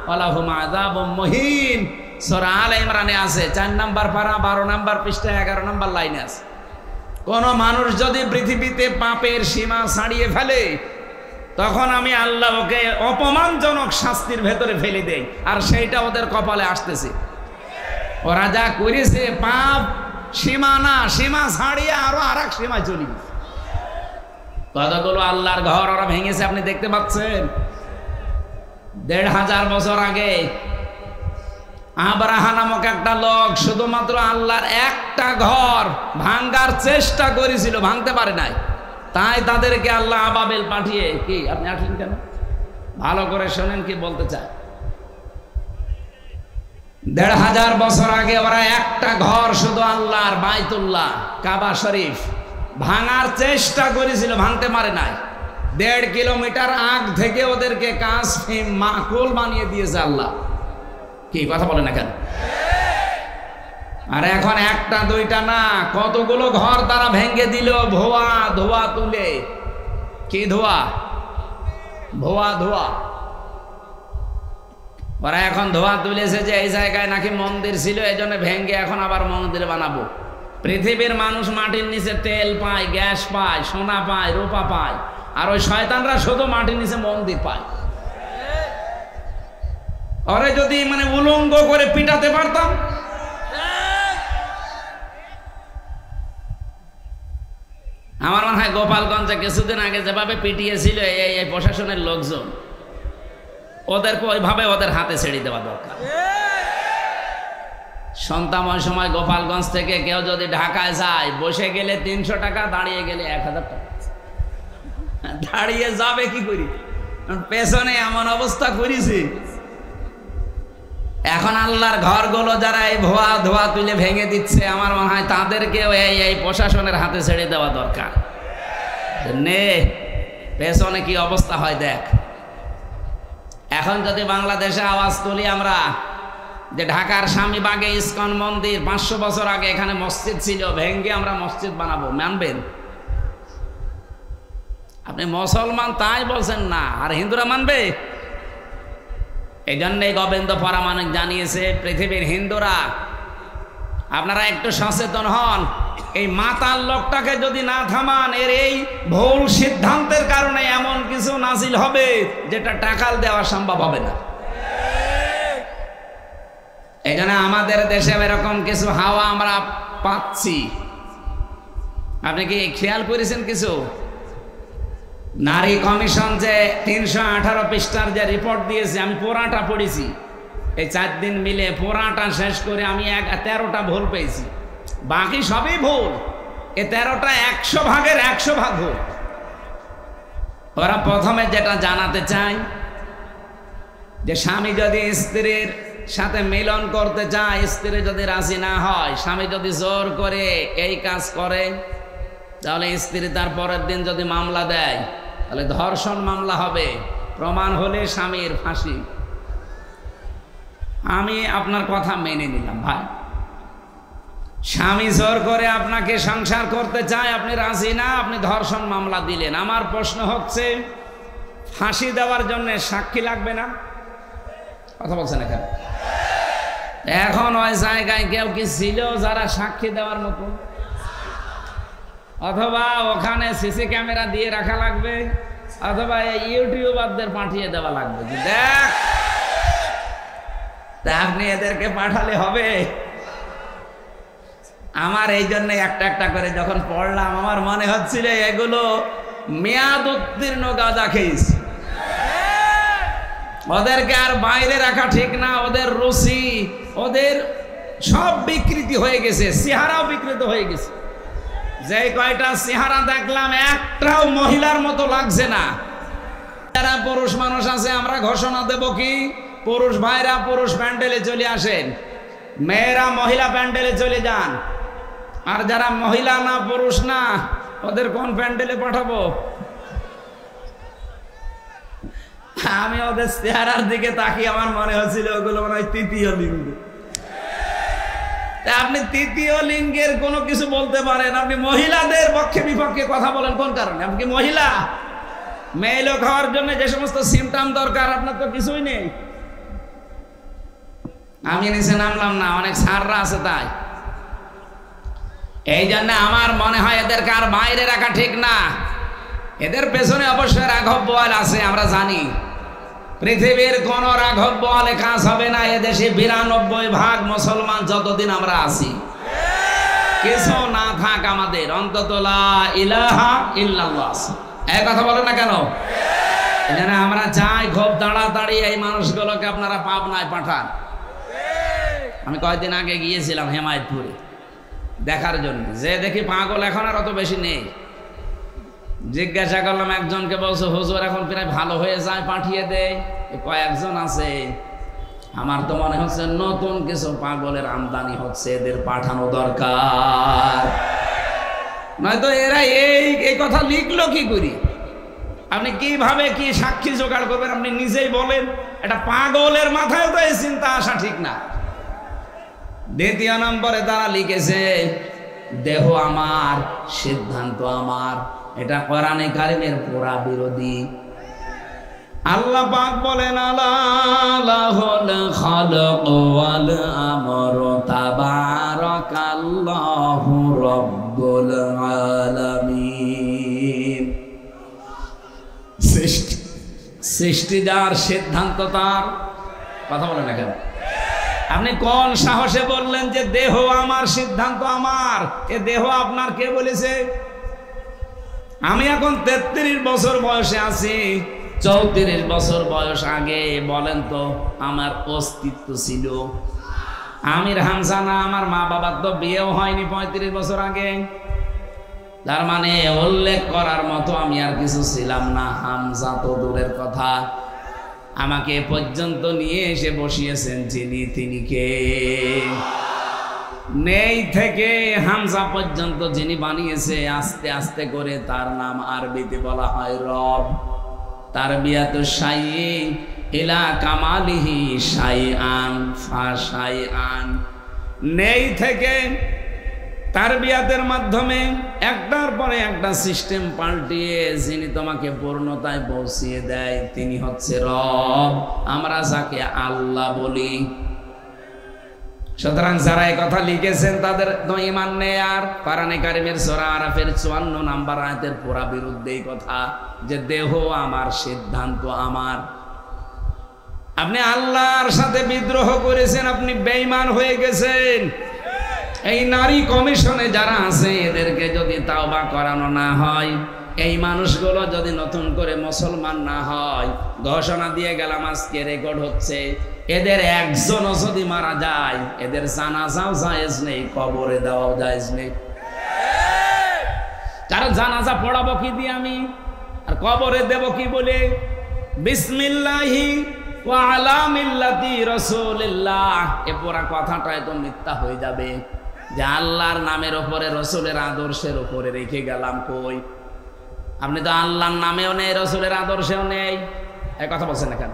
Speaker 1: ওয়া লাহুম আযাবুম মুহিন। সূরা আলে ইমরানে আছে, 4 নম্বর পারা 12 নম্বর পৃষ্ঠা 11 নম্বর লাইনে আছে। কোন মানুষ যদি পৃথিবীতে পাপের সীমা ছাড়িয়ে ফেলে, তখন আমি আল্লাহ ওকে অপমানজনক শাস্তির ভেতরে ফেলে দেই, আর সেইটা ওদের কপালে আসতেছে। ওরা যা করেছে পাপ সীমা না, সীমা ছাড়িয়ে আরো আর এক সীমায় চলে গেছে। কতগুলো আল্লাহর ঘর ওরা ভেঙেছে আপনি দেখতে পাচ্ছেন। 1500 বছর আগে আব্রাহা নামক একটা লোক শুধুমাত্র আল্লাহর একটা ঘর ভাঙার চেষ্টা করেছিল, ভাঙতে পারে নাই। তাই তাদেরকে আল্লাহ আবাবিল পাঠিয়ে, কি আপনি আসলেন কেন? ভালো করে শোনেন কি বলতে চায়। 1500 বছর আগে ওরা একটা ঘর শুধু আল্লাহর বাইতুল্লাহ কাবা শরীফ ভাঙার চেষ্টা করেছিল, ভাঙতে পারে নাই। 1.5 কিলোমিটার আগ থেকে ওদেরকে কাসফিম মাকুল বানিয়ে দিয়েছে আল্লাহ। কি কথা বলে না কেন? আর এখন একটা দুইটা না, কতগুলো ঘর তারা ভেঙে দিল ধোয়া ধোয়া তুলে। কি ধোয়া? ধোয়া ধোয়া। ওরা এখন ধোয়া তুলেছে যে এই জায়গায় নাকি মন্দির ছিল, এই জন্য ভেঙে এখন আবার মন্দির বানাবো। পৃথিবীর মানুষ মাটির নিচে তেল পায়, গ্যাস পায়, সোনা পায়, রূপা পায়, আর ওই শয়তানরা শুধু মাটির নিচে মন্দির পায়। ওরে যদি মানে উলঙ্গ করে পিটাতে পারতাম, আমার মনে হয় গোপালগঞ্জে কিছুদিন আগে যেভাবে পিটিয়েছিল এই প্রশাসনের লোকজন, ওদেরকে ওইভাবে ওদের হাতে ছেড়ে দেওয়া দরকার। সন্তান ওই সময় গোপালগঞ্জ থেকে কেউ যদি ঢাকায় যায়, বসে গেলে 300 টাকা, দাঁড়িয়ে গেলে 1000 টাকা। দাঁড়িয়ে যাবে কি করি, পেছনে এমন অবস্থা করেছি এখন আল্লাহর ঘরগুলো যারা এই ভুয়া ধোয়া তুলে ভেঙে দিচ্ছে, আমার মনে হয় তাদেরকেও এই প্রশাসনের হাতে ছেড়ে দেওয়া দরকার। নে পেছনে কি অবস্থা হয় দেখ। এখন যদি বাংলাদেশে আওয়াজ তুলি আমরা যে ঢাকার স্বামীবাগে ইসকন মন্দির 500 বছর আগে এখানে মসজিদ ছিল, ভেঙ্গে আমরা মসজিদ বানাবো, মানবেন? আপনি মুসলমান তাই বলছেন না, আর হিন্দুরা মানবে? এই জন্যই গোবিন্দ পরামানিক জানিয়েছে, পৃথিবীর হিন্দুরা আপনারা একটু সচেতন হন। এই মাতাল লোকটাকে যদি না থামান, এর এই ভুল সিদ্ধান্তের কারণে এমন কিছু নাজিল হবে যেটা টাকাল দেওয়া সম্ভব হবে না। এই জন্য আমাদের দেশে এরকম কিছু হাওয়া আমরা পাচ্ছি। আপনি কি খেয়াল করেছেন কিছু? নারী কমিশন যে 318 পৃষ্ঠার যে রিপোর্ট দিয়েছে, আমি পুরাটা পড়েছি এই 4 দিন মিলে, পুরাটা শেষ করে আমি 13টা ভুল পেয়েছি, বাকি সবই ভুল। এই 13টা 100 ভাগের 100 ভাগ ভুল। ওরা প্রথমে যেটা জানাতে চায় যে স্বামী যদি স্ত্রীর সাথে মিলন করতে চায়, স্ত্রী যদি রাজি না হয়, স্বামী যদি জোর করে এই কাজ করে, তাহলে স্ত্রী তার পরের দিন যদি মামলা দেয় তাহলে ধর্ষণ মামলা হবে, প্রমাণ হলে স্বামীর ফাঁসি। আমি আপনার কথা মেনে নিলাম ভাই, স্বামী জোর করে আপনাকে সংসার করতে চায়, আপনি রাজি না, আপনি ধর্ষণ মামলা দিলেন। আমার প্রশ্ন হচ্ছে, ফাঁসি দেওয়ার জন্য সাক্ষী লাগবে না? কথা বলছেন এখানে? এখন ওই জায়গায় কেউ কি ছিল যারা সাক্ষী দেওয়ার মতো? অথবা ওখানে সিসি ক্যামেরা দিয়ে রাখা লাগবে, অথবা ইউটিউবারদের পাঠিয়ে দেওয়া লাগবে যে দেখ, আপনি এদেরকে পাঠালে হবে। আমার এই জন্য একটা একটা করে যখন পড়লাম, আমার মনে হচ্ছিল এগুলো মেয়াদ উত্তীর্ণ গাঁজা খেয়েছে, ওদেরকে আর বাইরে রাখা ঠিক না। ওদের রুচি, ওদের সব বিকৃতি হয়ে গেছে, চেহারাও বিকৃত হয়ে গেছে। যে কয়টা চেহারা দেখলাম, একটাও মহিলার মতো লাগছে না। যারা পুরুষ মানুষ আছে, আমরা ঘোষণা দেব কি, পুরুষ ভাইরা পুরুষ প্যান্ডেলে চলে আসেন, মেয়েরা মহিলা প্যান্ডেলে চলে যান। আর যারা মহিলা না, পুরুষ না, ওদের কোন প্যান্ডেলে পাঠাবো? আমি ওদের চেহারার দিকে তাকিয়ে আমার মনে হচ্ছিল ওগুলো মনে হয় তৃতীয় লিঙ্গ। আপনি তৃতীয় লিঙ্গের কোনো কিছু বলতে পারেন, আপনি মহিলাদের পক্ষে বিপক্ষে কথা বলেন কোন কারণে? আপনি কি মহিলা? মেয়ে লোক হওয়ার জন্য যে সমস্ত সিমটম দরকার আপনার তো কিছুই নেই। আমি নিচে নামলাম না, অনেক সাররা আছে তাই। এই জন্য আমার মনে হয় এদেরকে আর বাইরে রাখা ঠিক না। এদের পেছনে অবশ্যই রাঘব বোয়াল আছে, আমরা জানি। পৃথিবীর কোন রাঘব বোয়ালে কাজ হবে না। এদেশে 92% মুসলমান যতদিন আমরা আছি। কিছু না থাক আমাদের, অন্তত লা ইলাহা ইল্লাল্লাহ। এই কথা বলেন না কেন? এখানে আমরা চাই খুব তাড়াতাড়ি এই মানুষগুলোকে আপনারা পাবনায় পাঠান। আমি কয়েকদিন আগে গিয়েছিলাম হেমায়তপুরে দেখার জন্য, যে দেখি পাগল এখন আর অত বেশি নেই। জিজ্ঞাসা করলাম একজনকে, বলছে হুজুর এখন প্রায় ভালো হয়ে যায়, পাঠিয়ে দেয়। কয়েকজন আছে, আমার তো মনে হচ্ছে নতুন কিছু পাগলের আমদানি হচ্ছে, এদের পাঠানো দরকার। নয়তো এরা এই কথা লিখলো কি করি? আপনি কিভাবে কি সাক্ষী জোগাড় করবেন? আপনি নিজেই বলেন। এটা পাগলের মাথায় তো এই চিন্তা আসা ঠিক না। দ্বিতীয় নম্বরে তারা লিখেছে দেহ আমার, সিদ্ধান্ত আমার। এটা কোরআনে কারিমের পুরা বিরোধী। আল্লাহ পাক বলেন আলাহুল খালক ওয়াল আমরু তাবারাকাল্লাহু রাব্বুল আলামিন। সৃষ্টি যার, সিদ্ধান্ত তার। কথা বলেন না কেন? আপনি কোন সাহসে বললেন যে দেহ আমার, সিদ্ধান্ত আমার? এ দেহ আপনার কে বলেছে? আমি এখন 33 বছর বয়সে আছি, 34 বছর বয়স আগে বলেন তো আমার অস্তিত্ব ছিল? আমির হামজা না, আমার মা বাবার তো বিয়েও হয়নি 35 বছর আগে। তার মানে উল্লেখ করার মতো আমি আর কিছু ছিলাম না। হামজা তো দূরের কথা, আমাকে এ পর্যন্ত নিয়ে এসে বসিয়েছেন যিনি, তিনি কে? নেই থেকে হামজা পর্যন্ত যিনি বানিয়েছে, আস্তে আস্তে করে তার নাম আরবিতে বলা হয় রব। তারবিয়াতু শাইই ইলা কামালিহি শাইআন ফাশাইআন। নেই থেকে তারবিয়াতের মাধ্যমে একটার পরে একটা সিস্টেম পাল্টিয়ে যিনি তোমাকে পূর্ণতায় পৌঁছিয়ে দেয়, তিনি হচ্ছে রব, আমরা যাকে আল্লাহ বলি। সুতরাং যারা এই কথা লিখেছেন তাদের তো ঈমান নেই। আর কোরআনে কারিমের সূরা আরাফের 54 নম্বর আয়াতের পুরা বিরুদ্ধে এই কথা, যে দেহ আমার, সিদ্ধান্ত আমার। আপনি আল্লাহর সাথে বিদ্রোহ করেছেন, আপনি বেঈমান হয়ে গেছেন। এই নারী কমিশনে যারা আছে এদেরকে যদি তাওবা করানো না হয়, এই মানুষগুলো যদি নতুন করে মুসলমান না হয়, ঘোষণা দিয়ে গেলাম আজকে রেকর্ড হচ্ছে, এদের একজনও যদি মারা যায়, এদের জানাজাও জায়েজ নেই, কবরে দেওয়াও জায়েজ নেই। কারণ জানাজা পড়াবো কি দিয়ে আমি, আর কবরে দেব কি বলে? বিসমিল্লাহি ওয়া আলা মিল্লাতি রাসূলিল্লাহ, এ পুরা কথাটাই তো মিথ্যা হয়ে যাবে। যে আল্লাহর নামের ওপরে, রসুলের আদর্শের ওপরে রেখে গেলাম কই? আপনি তো আল্লাহর নামেও নেই, রসুলের আদর্শেও নেই, এই কথা বলছেন না কেন?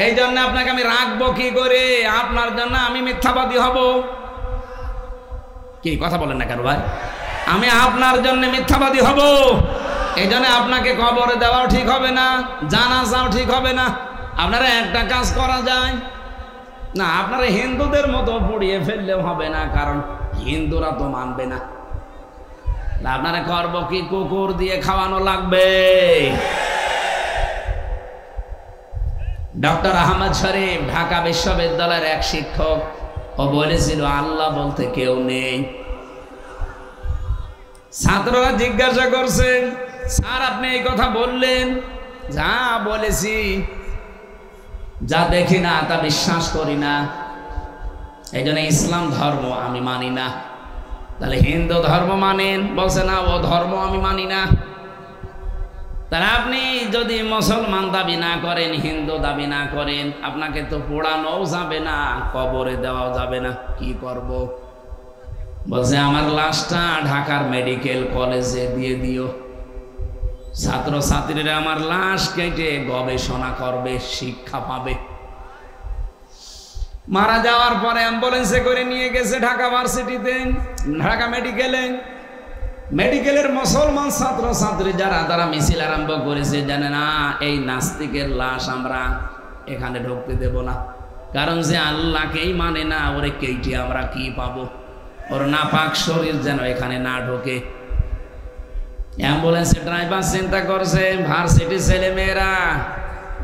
Speaker 1: এই জন্য আপনাকে আমি রাখবো কি করে? আপনার জন্য আমি মিথ্যাবাদী হব? কি কথা বলেন না কেন ভাই? আমি আপনার জন্য মিথ্যাবাদী হব? এই জন্য আপনাকে কবরে দেওয়াও ঠিক হবে না, জানাজাও ঠিক হবে না। আপনারা একটা কাজ করা যায় না, আপনারা হিন্দুদের মতো পুড়িয়ে ফেললেও হবে না, কারণ হিন্দুরা তো মানবে না। আপনারা করব কি? কুকুর দিয়ে খাওয়ানো লাগবে। ডক্টর আহমদ শরীফ ঢাকা বিশ্ববিদ্যালয়ের এক শিক্ষক, ও বলেছিল আল্লাহ বলতে কেউ নেই। ছাত্ররা জিজ্ঞাসা করছেন, স্যার আপনি এই কথা বললেন? যা বলেছি, যা দেখি না তা বিশ্বাস করি না, এই জন্য ইসলাম ধর্ম আমি মানি না। তাহলে হিন্দু ধর্ম মানেন? বলছে না, ও ধর্ম আমি মানি না। তাহলে আপনি যদি মুসলমান দাবি না করেন, হিন্দু দাবি না করেন, আপনাকে তো পোড়ানোও যাবে না, কবরে দেওয়াও যাবে না, কি করব? বলছে আমার লাশটা ঢাকার মেডিকেল কলেজে দিয়ে দিও, ছাত্র ছাত্রীরা আমার লাশ কেটে গবেষণা করবে, শিক্ষা পাবে। মারা যাওয়ার পরে অ্যাম্বুলেন্সে করে নিয়ে গেছে ঢাকা ভার্সিটিতে, ঢাকা মেডিকেলে। মেডিকেলের মুসলমান ছাত্র ছাত্রী যারা, তারা মিছিল আরম্ভ করেছে, জানে না এই নাস্তিকের লাশ আমরা এখানে ঢুকতে দেব না, কারণ যে আল্লাহকেই মানে না, ওরে কেটে আমরা কি পাবো? ওর নাপাক শরীর যেন এখানে না ঢোকে। অ্যাম্বুলেন্সের ড্রাইভার চিন্তা করছে, ভার্সিটির ছেলে মেয়েরা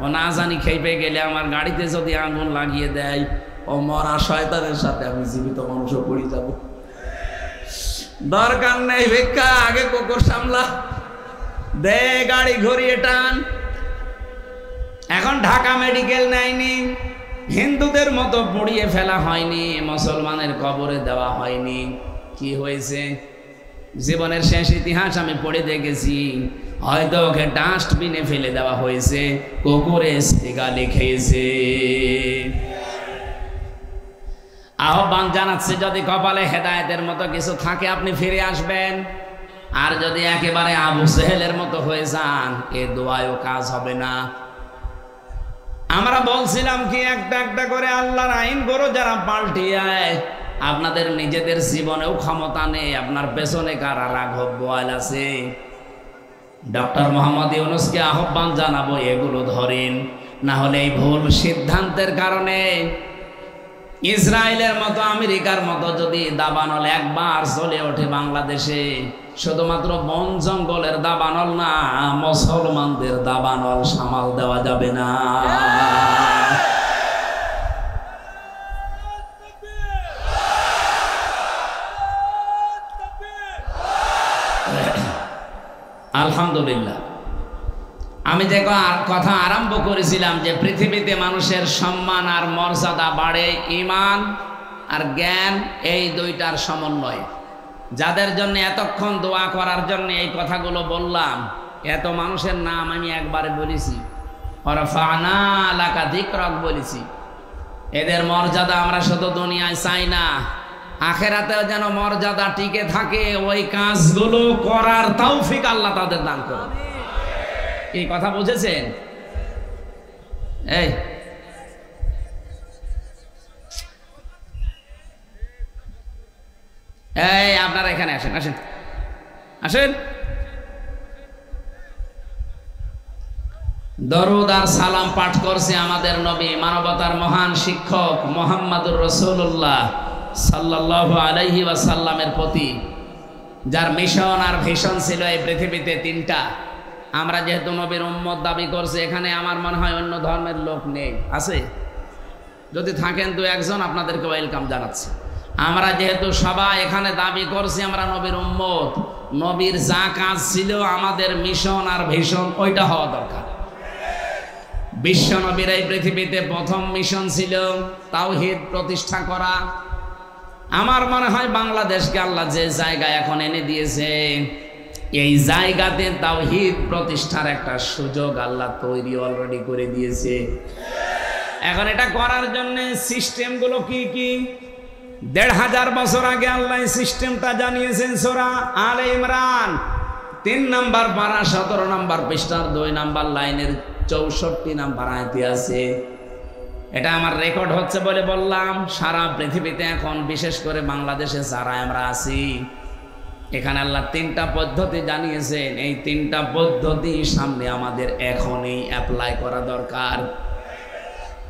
Speaker 1: ও না জানি খেপে গেলে আমার গাড়িতে যদি আগুন লাগিয়ে দেয়, ও মরা শয়তানের সাথে আমি জীবিত মানুষ পড়ে যাব। দরকার নেই ভিক্ষা, আগে কুকুর সামলা, দে গাড়ি ঘুরিয়ে টান। এখন ঢাকা মেডিকেল নেয়নি, হিন্দুদের মতো পুড়িয়ে ফেলা হয়নি, মুসলমানের কবরে দেওয়া হয়নি। কি হয়েছে? জীবনের শেষ ইতিহাস আমি পড়ে দেখেছি, হয়তো ওকে ডাস্টবিনে ফেলে দেওয়া হয়েছে, কুকুরে গালি খেয়েছে। আহ্বান জানাচ্ছে, যদি কপালে হেদায়েতের মতো কিছু থাকে আপনি ফিরে আসবেন, আর যদি একেবারে আবু সেহেলের মতো হয়ে যান, এ দোয়ায়ও কাজ হবে না। আমরা বলছিলাম কি, একটা একটা করে আল্লাহর আইনগুলো যারা পাল্টিয়ে, আপনাদের নিজেদের জীবনেও ক্ষমতা নেই, আপনার পেছনে কারা রাঘব বোয়াল আছে। ডক্টর মোহাম্মদ ইউনূসকে আহ্বান জানাবো, এগুলো ধরেন, না হলে এই ভুল সিদ্ধান্তের কারণে ইসরায়েলের মতো, আমেরিকার মতো যদি দাবানল একবার চলে ওঠে বাংলাদেশে, শুধুমাত্র বন জঙ্গলের দাবানল না, মুসলমানদের দাবানল সামাল দেওয়া যাবে না। আলহামদুলিল্লাহ, আমি যে কথা আরম্ভ করেছিলাম যে পৃথিবীতে মানুষের সম্মান আর মর্যাদা বাড়ে ঈমান আর জ্ঞান, এই দুইটার সমন্বয়ে। যাদের জন্য এতক্ষণ দোয়া করার জন্য এই কথাগুলো বললাম, এত মানুষের নাম আমি একবারে বলেছি, ওয়ারাফা'না লাকা যিকরাক বলেছি। এদের মর্যাদা আমরা শুধু দুনিয়ায় চাই না, আখেরাতেও যেন মর্যাদা টিকে থাকে, ওই কাজগুলো করার তৌফিক আল্লাহ তাদের দান করুন। এই কথা বুঝেছেন? এই আপনারা এখানে আসেন, আসেন আসেন। দরুদ আর সালাম পাঠ করছে আমাদের নবী, মানবতার মহান শিক্ষক মুহাম্মদুর রাসূলুল্লাহ সাল্লাল্লাহু আলাইহি ওয়াসাল্লামের প্রতি, যার মিশন আর ভিশন ছিল এই পৃথিবীতে তিনটা। আমরা যেহেতু নবীর উম্মত দাবি করছি, এখানে আমার মনে হয় অন্য ধর্মের লোক নেই, আছে? যদি থাকেন তো একজন, আপনাদেরকে ওয়েলকাম জানাচ্ছি। আমরা যেহেতু সবাই এখানে দাবি করছি আমরা নবীর উম্মত, নবীর যা কাজ ছিল আমাদের মিশন আর ভিশন ওইটা হওয়া দরকার। বিশ্ব নবীর এই পৃথিবীতে প্রথম মিশন ছিল তাওহীদ প্রতিষ্ঠা করা। আমার মনে হয় বাংলাদেশকে আল্লাহ যে জায়গায় এখন এনে দিয়েছে, এই জায়গাতে তাওহীদ প্রতিষ্ঠার একটা সুযোগ আল্লাহ তৈরি অলরেডি করে দিয়েছে। এখন এটা করার জন্য সিস্টেমগুলো কি কি, ১৫০০ বছর আগে আল্লাহ সিস্টেমটা জানিয়েছেন সূরা আলে ইমরান ৩ নম্বর পারা ১৭ নম্বর পৃষ্ঠার ২ নম্বর লাইনের ৬৪ নম্বর আয়াতে আছে। এটা আমার রেকর্ড হচ্ছে বলে বললাম। সারা পৃথিবীতে এখন বিশেষ করে বাংলাদেশে যারা আমরা আছি, এখানে আল্লাহ ৩টা পদ্ধতি জানিয়েছেন। এই ৩টা পদ্ধতি সামনে আমাদের এখনই অ্যাপ্লাই করা দরকার।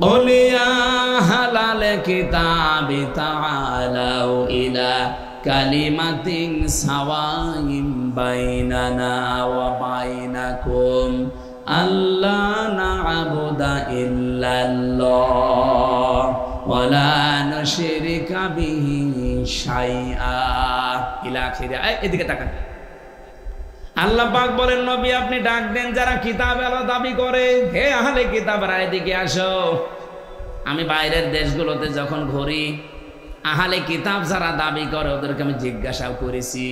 Speaker 1: قُلْ يَا أَهْلَ الْكِتَابِ تَعَالَوْا إِلَى كَلِمَةٍ سَوَاءٍ بَيْنَنَا وَبَيْنَكُمْ أَلَّا نَعْبُدَ إِلَّا اللَّهَ وَلَا نُشْرِكَ بِهِ شَيْئًا إِلَى آخِرِهِ। এদিকে তাকান। আল্লাহ পাক বলেন, নবী আপনি ডাক দেন যারা কিতাব আলো দাবি করে, হে আহলে কিতাবরা এদিকে আসো। আমি বাইরের দেশগুলোতে যখন ঘুরি, আহলে কিতাব যারা দাবি করে ওদেরকে আমি জিজ্ঞাসাও করেছি।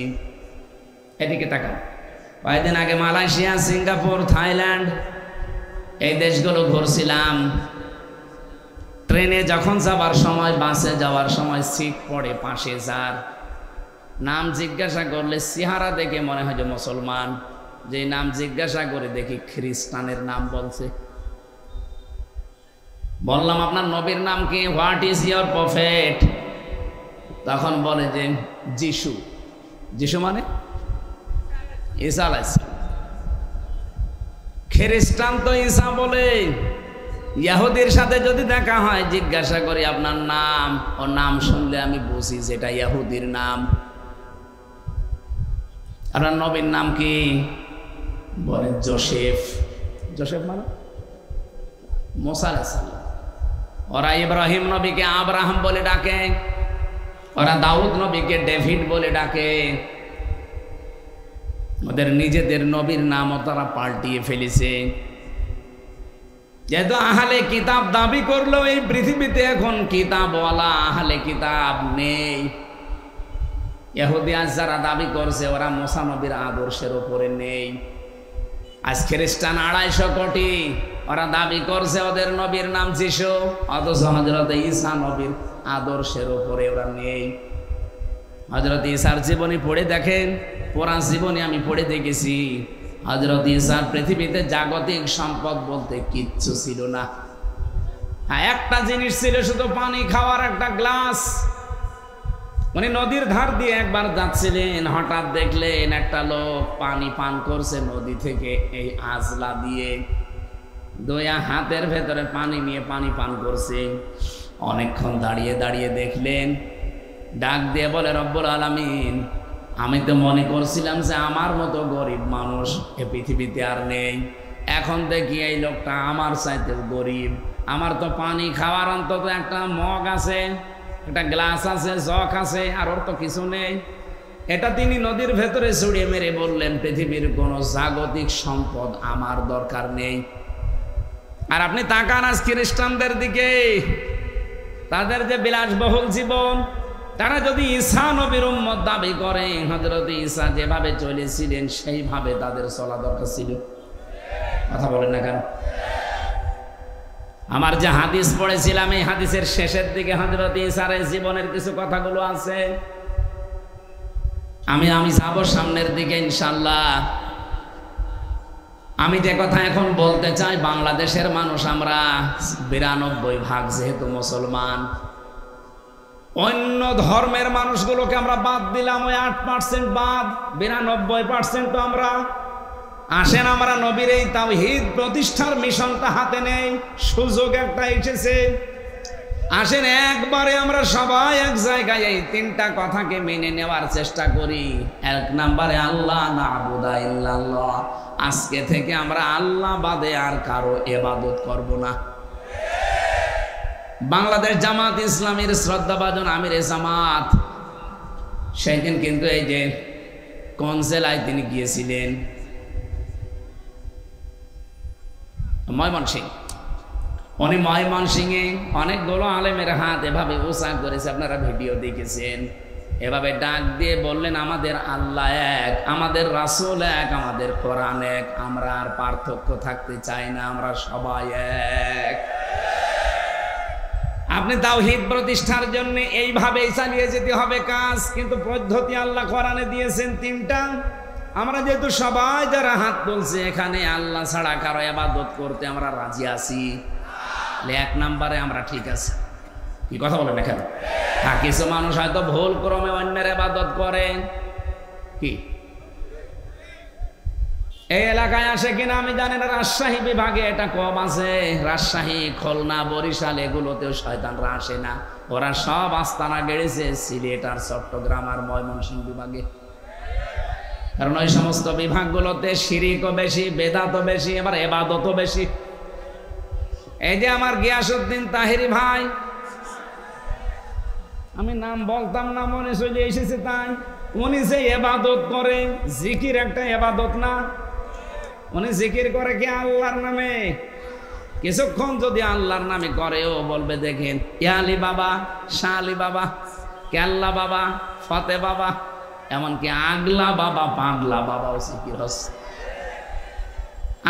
Speaker 1: এদিকে তাকান। কয়েকদিন আগে মালয়েশিয়া, সিঙ্গাপুর, থাইল্যান্ড এই দেশগুলো ঘুরছিলাম। ট্রেনে যখন যাবার সময়, বাসে যাওয়ার সময় সিট পড়ে পাশে, যার নাম জিজ্ঞাসা করলে চেহারা দেখে মনে হয় যে মুসলমান, যে নাম জিজ্ঞাসা করে দেখি খ্রিস্টানের নাম বলছে। বললাম আপনার নবীর নাম কি, হোয়াট ইজ ইয়োর প্রফেট? তখন বলে যে যিশু। যিশু মানে ঈসা আলাইহিস সালাম। খ্রিস্টান তো ঈসা বলে। ইহুদির সাথে যদি দেখা হয় জিজ্ঞাসা করি আপনার নাম, ও নাম শুনলে আমি বুঝি যেটা ইহুদির নাম। আপনার নবীর নাম কি? বলে জোসেফ। জোসেফ মানে মুসা আলাইহিস সালাম। ওরা ইব্রাহিম নবীকে আব্রাহাম বলে ডাকে, ওরা দাউদ নবীকে ডেভিড বলে ডাকে। ওদের নিজেদের নবীর নামও তারা পাল্টিয়ে ফেলেছে। যেহেতু আহলে কিতাব দাবি করলো, এই পৃথিবীতে এখন কিতাবওয়ালা আহলে কিতাব নেই। ইহুদি আজ যারা দাবি করছে ওরা মুসা নবীর আদর্শের উপরে নেই। আজ খ্রিস্টান ২৫০ কোটি, ওরা দাবি করছে ওদের নবীর নাম যিশু, অথচ হযরত ঈসা নবীর আদর্শের উপরে ওরা নেই। হযরত ঈসার জীবনী পড়ে দেখেন, পুরা জীবনী আমি পড়ে দেখেছি। হযরত ঈসার পৃথিবীতে জাগতিক সম্পদ বলতে কিচ্ছু ছিল না। হ্যাঁ, একটা জিনিস ছিল, শুধু পানি খাওয়ার একটা গ্লাস। উনি নদীর ধার দিয়ে একবার যাচ্ছিলেন, হঠাৎ দেখলেন একটা লোক পানি পান করছে নদী থেকে এই আজলা দিয়ে, 2 হাতের ভেতরে পানি নিয়ে পানি পান করছে। অনেকক্ষণ দাঁড়িয়ে দাঁড়িয়ে দেখলেন, ডাক দিয়ে বলে, রব্বুল আলামিন, আমি তো মনে করছিলাম যে আমার মতো গরিব মানুষ এ পৃথিবীতে আর নেই। এখন দেখি এই লোকটা আমার চাইতেও গরিব। আমার তো পানি খাওয়ার অন্তত একটা মগ আছে, একটা গ্লাস আছে, জগ আছে, আর ওর তো কিছু নেই। এটা তিনি নদীর ভেতরে ছুড়িয়ে মেরে বললেন, পৃথিবীর কোনো জাগতিক সম্পদ আমার দরকার নেই। আর আপনি তাকান আজ খ্রিস্টানদের দিকে, তাদের যে বিলাসবহুল জীবন, তারা যদি ঈসা নবীর উম্মত দাবি করে, হযরত ঈসা যেভাবে চলেছিলেন সেইভাবে তাদের চলা দরকার ছিল। কথা বলেন না কেন? আমার যে হাদিস পড়েছিলাম এই হাদিসের শেষের দিকে হযরত ঈসার জীবনের কিছু কথাগুলো আছে। আমি যাব সামনের দিকে ইনশাআল্লাহ। আমি যে কথা এখন বলতে চাই, বাংলাদেশের মানুষ আমরা 92% যেহেতু মুসলমান, অন্য ধর্মের মানুষগুলোকে আমরা বাদ দিলাম, ওই 8% বাদ, 92% তো আমরা। আসেন আমরা নবীর এই তাওহীদ প্রতিষ্ঠার মিশনটা হাতে নেই, সুযোগ একটা এসেছে। আসেন একবারে আমরা সবাই এক জায়গায় এই 3টা কথাকে মেনে নেওয়ার চেষ্টা করি। 1 নম্বরে আল্লাহ না'বুদা ইল্লাল্লাহ, আজকে থেকে আমরা আল্লাহ বাদে আর কারো ইবাদত করব না। বাংলাদেশ জামাত ইসলামীর শ্রদ্ধাভাজন আমিরে জামাত সেই দিন কিন্তু এই যে কনসেলায় তিনি গিয়েছিলেন ময়মনসিংহ। উনি ময়মনসিংহে অনেকগুলো আলেমের হাত এভাবে উঁচা করেছে, আপনারা ভিডিও দেখেছেন। এভাবে ডাক দিয়ে বললেন আমাদের আল্লাহ এক, আমাদের রাসূল এক, আমাদের কোরআন এক, আমরা আর পার্থক্য থাকতে চাই না, আমরা সবাই এক। আপনি তাওহীদ প্রতিষ্ঠার জন্য এইভাবেই চালিয়ে যেতে হবে কাজ, কিন্তু পদ্ধতি আল্লাহ কোরআনে দিয়েছেন 3টা। আমরা যেহেতু সবাই যারা হাত তুলছে এখানে আল্লাহ ছাড়া কারো ইবাদত করতে আমরা রাজি আছি, 1 নম্বরে আমরা ঠিক আছে। কি কথা বলেন এখানে? হ্যাঁ, কিছু মানুষ হয়তো ভুল ক্রমে অন্যের ইবাদত করে। কি এই এলাকায় আসে কিনা আমি জানি না, রাজশাহী বিভাগে এটা কম আছে। রাজশাহী, খুলনা, বরিশাল এগুলোতেও শয়তানরা আসে না, ওরা সব আস্তানা গেড়েছে সিলেট আর চট্টগ্রাম আর ময়মনসিংহ বিভাগে। কারণ ওই সমস্ত বিভাগগুলোতে শিরিকও বেশি, বেদাতও বেশি, আবার ইবাদতও বেশি। এই যে আমার গিয়াসউদ্দিন তাহেরি ভাই, আমি নাম বলতাম না, মনে চলে এসেছে তাই। উনি যে ইবাদত করে, জিকির একটা ইবাদত না? উনি জিকির করে কি আল্লাহর নামে? কিছুক্ষণ যদি আল্লাহর নামে করে, ও বলবে দেখেন ইয়া আলী বাবা, শাহ আলী বাবা, কেল্লা বাবা, ফতে বাবা, এমনকি আগলা বাবা, পাগলা বাবাও জিকির হচ্ছে।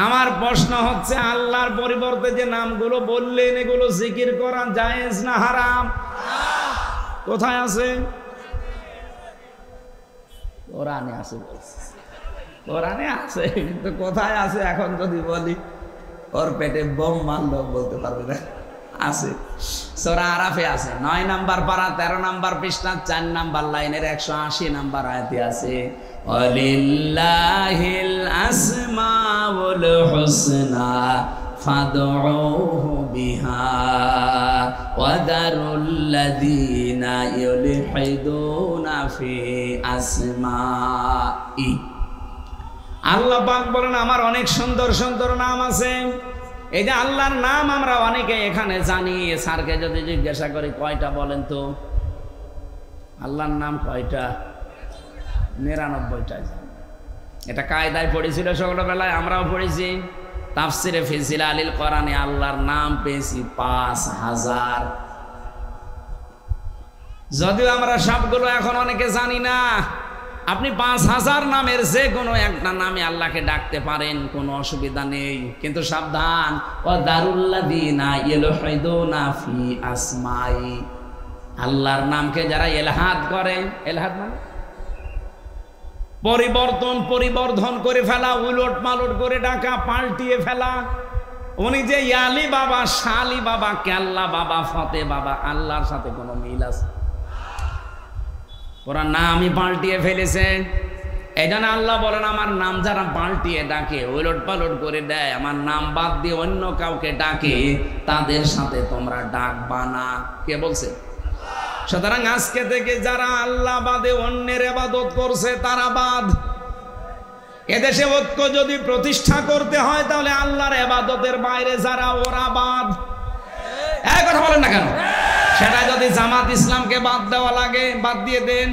Speaker 1: আমার প্রশ্ন হচ্ছে, আল্লাহর পরিবর্তে যে নামগুলো বললেন এগুলো জিকির করা জায়েজ না হারাম? কোথায় আছে? কোরআনে আছে বলছে, কোরআনে আছে, কিন্তু কোথায় আছে এখন যদি বলি ওর পেটে বোম মারলেও বলতে পারবে না। আছে, সূরা আরাফে আছে, 9 নম্বর পারা 13 নম্বর পৃষ্ঠা 4 নম্বর লাইনের 180 নম্বর আয়াতে আছে, ওয়ালিল্লাহিল আসমাউল হুসনা ফাদউহু বিহা ওয়াদারুল্লাযীনা ইউলহিদুনা ফি আসমাই। আল্লাহ পাক বলেন আমার অনেক সুন্দর সুন্দর নাম আছে। এই যে আল্লাহর নাম আমরা অনেকে এখানে জানি, স্যারকে যদি জিজ্ঞাসা করি কয়টা বলেন তো, আল্লাহর নাম কয়টা? 99টা। এটা কায়দায় পড়েছিল ছোটবেলায়, আমরাও পড়েছি। তাফসিরে ফি জিলালিল কোরআনে আল্লাহর নাম পেয়েছি 5000। যদিও আমরা সবগুলো এখন অনেকে জানি না। আপনি 5000 নামের যে কোনো একটা নামে আল্লাহকে ডাকতে পারেন, কোনো অসুবিধা নেই। কিন্তু সাবধান, ওয়াদারুল্লাযীনা ইউলহিদুনা ফি আসমাই, আল্লাহর নামকে যারা ইলহাদ করে, ইলহাদ মানে পরিবর্ধন করে ফেলা, উলট পালট করে ডাকা, পাল্টিয়ে ফেলা। উনি যে ইয়ালি বাবা, শালি বাবা, কেল্লা বাবা, ফতে বাবা, আল্লাহর সাথে কোনো মিল আছে? ওরা নামই পাল্টিয়ে ফেলেছে। এই জন্য আল্লাহ বলেন আমার নাম যারা পাল্টিয়ে ডাকে, উলট পালট করে দেয়, আমার নাম বাদ দিয়ে অন্য কাউকে ডাকে, তাদের সাথে তোমরা ডাকবা না। কে বলছে? সুতরাং আজকে থেকে যারা আল্লাহ বাদে অন্যের ইবাদত করছে তারা বাদ। এদেশে ঐক্য যদি প্রতিষ্ঠা করতে হয় তাহলে আল্লাহর ইবাদতের বাইরে যারা, ওরা বাদ। এই কথা বলেন না কেন? সেটা যদি জামাত ইসলামকে বাদ দেওয়া লাগে বাদ দিয়ে দেন,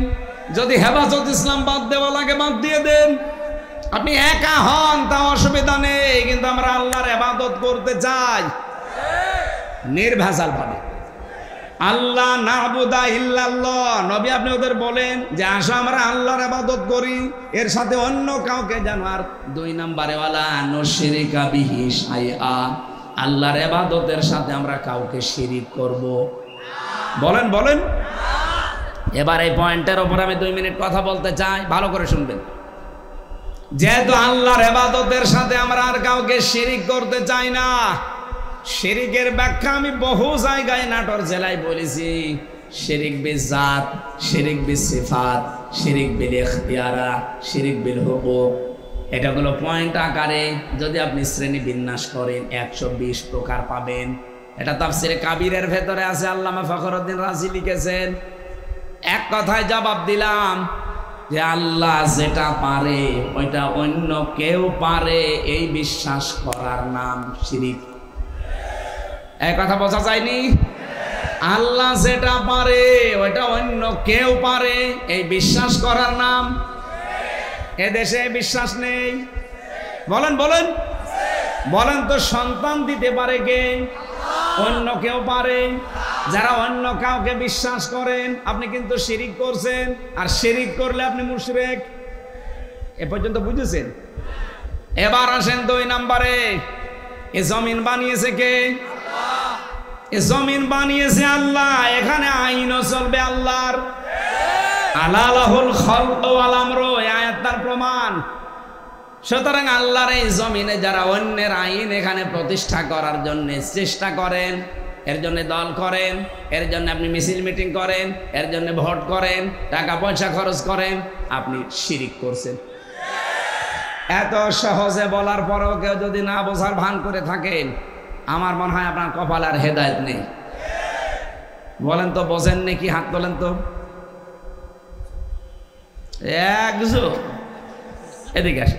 Speaker 1: যদি হেফাজত ইসলাম বাদ দেওয়া লাগে বাদ দিয়ে দেন। আপনি একা হন তা অসুবিধা নেই, কিন্তু আমরা আল্লাহর ইবাদত করতে চাই নির্ভেজাল ভাবে। আল্লাহ না'বুদা ইল্লাল্লাহ, নবী আপনি ওদের বলেন যে আসো আমরা আল্লাহর ইবাদত করি, এর সাথে অন্য কাউকে যেন আর 2 নম্বরে ওয়ালা নুশরিকা বিহি শাইআ, আল্লাহর ইবাদতের সাথে আমরা কাউকে শিরিক করব? বলেন বলেন। এবার এই পয়েন্টের উপর আমি 2 মিনিট কথা বলতে চাই, ভালো করে শুনবেন। যেহেতু আল্লাহর ইবাদতের সাথে আমরা আর কাউকে শিরিক করতে চাই না, শিরিকের ব্যাখ্যা আমি বহু জায়গায় নাটোর জেলায় বলেছি। শিরিক বিল জাত, শিরিক বিল সিফাত, শিরিক বিল ইখতিয়ারা, শিরিক বিল হুকুক। এটা হলো পয়েন্ট আকারে যদি আপনি শ্রেণী বিন্যাস করেন 120 প্রকার পাবেন। এটা তাফসিরে কাবিরের ভেতরে আছে, আল্লামা ফখরুদ্দিন রাজি লিখেছেন। এক কথায় জবাব দিলাম যে আল্লাহ যেটা পারে ওইটা অন্য কেউ পারে, এই বিশ্বাস করার নাম শিরিক। এই কথা বোঝা যায়নি? আল্লাহ যেটা পারে ওইটা অন্য কেউ পারে, এই বিশ্বাস করার নাম। এদেশে বিশ্বাস নেই, বলেন বলেন বলেন তো। সন্তান দিতে পারে কে? অন্য কেউ পারে। যারা অন্য কাউকে বিশ্বাস করেন আপনি কিন্তু শিরিক করছেন, আর শিরিক করলে আপনি মুশরিক। এ পর্যন্ত বুঝেছেন? এবার আসেন 2 নম্বরে। এ জমিন বানিয়েছে কে? এ জমিন বানিয়েছে আল্লাহ। এখানে আইনও চলবে আল্লাহর। আলা লাহুল খালকু ওয়াল আমরু, এই আয়াতটার প্রমাণ। সুতরাং আল্লাহর এই জমিনে যারা অন্যের আইন এখানে প্রতিষ্ঠা করার জন্য চেষ্টা করেন, এর জন্য দল করেন, এর জন্য আপনি মিছিল মিটিং করেন, এর জন্য ভোট করেন, টাকা পয়সা খরচ করেন, আপনি শিরিক করছেন। এত সহজে বলার পরেও কেউ যদি না বোঝার ভান করে থাকেন, আমার মনে হয় আপনার কপালে আর হেদায়েত নেই। বলেন তো, বোঝেন নাকি? হাত তোলেন তো। একজন এদিকে আসে,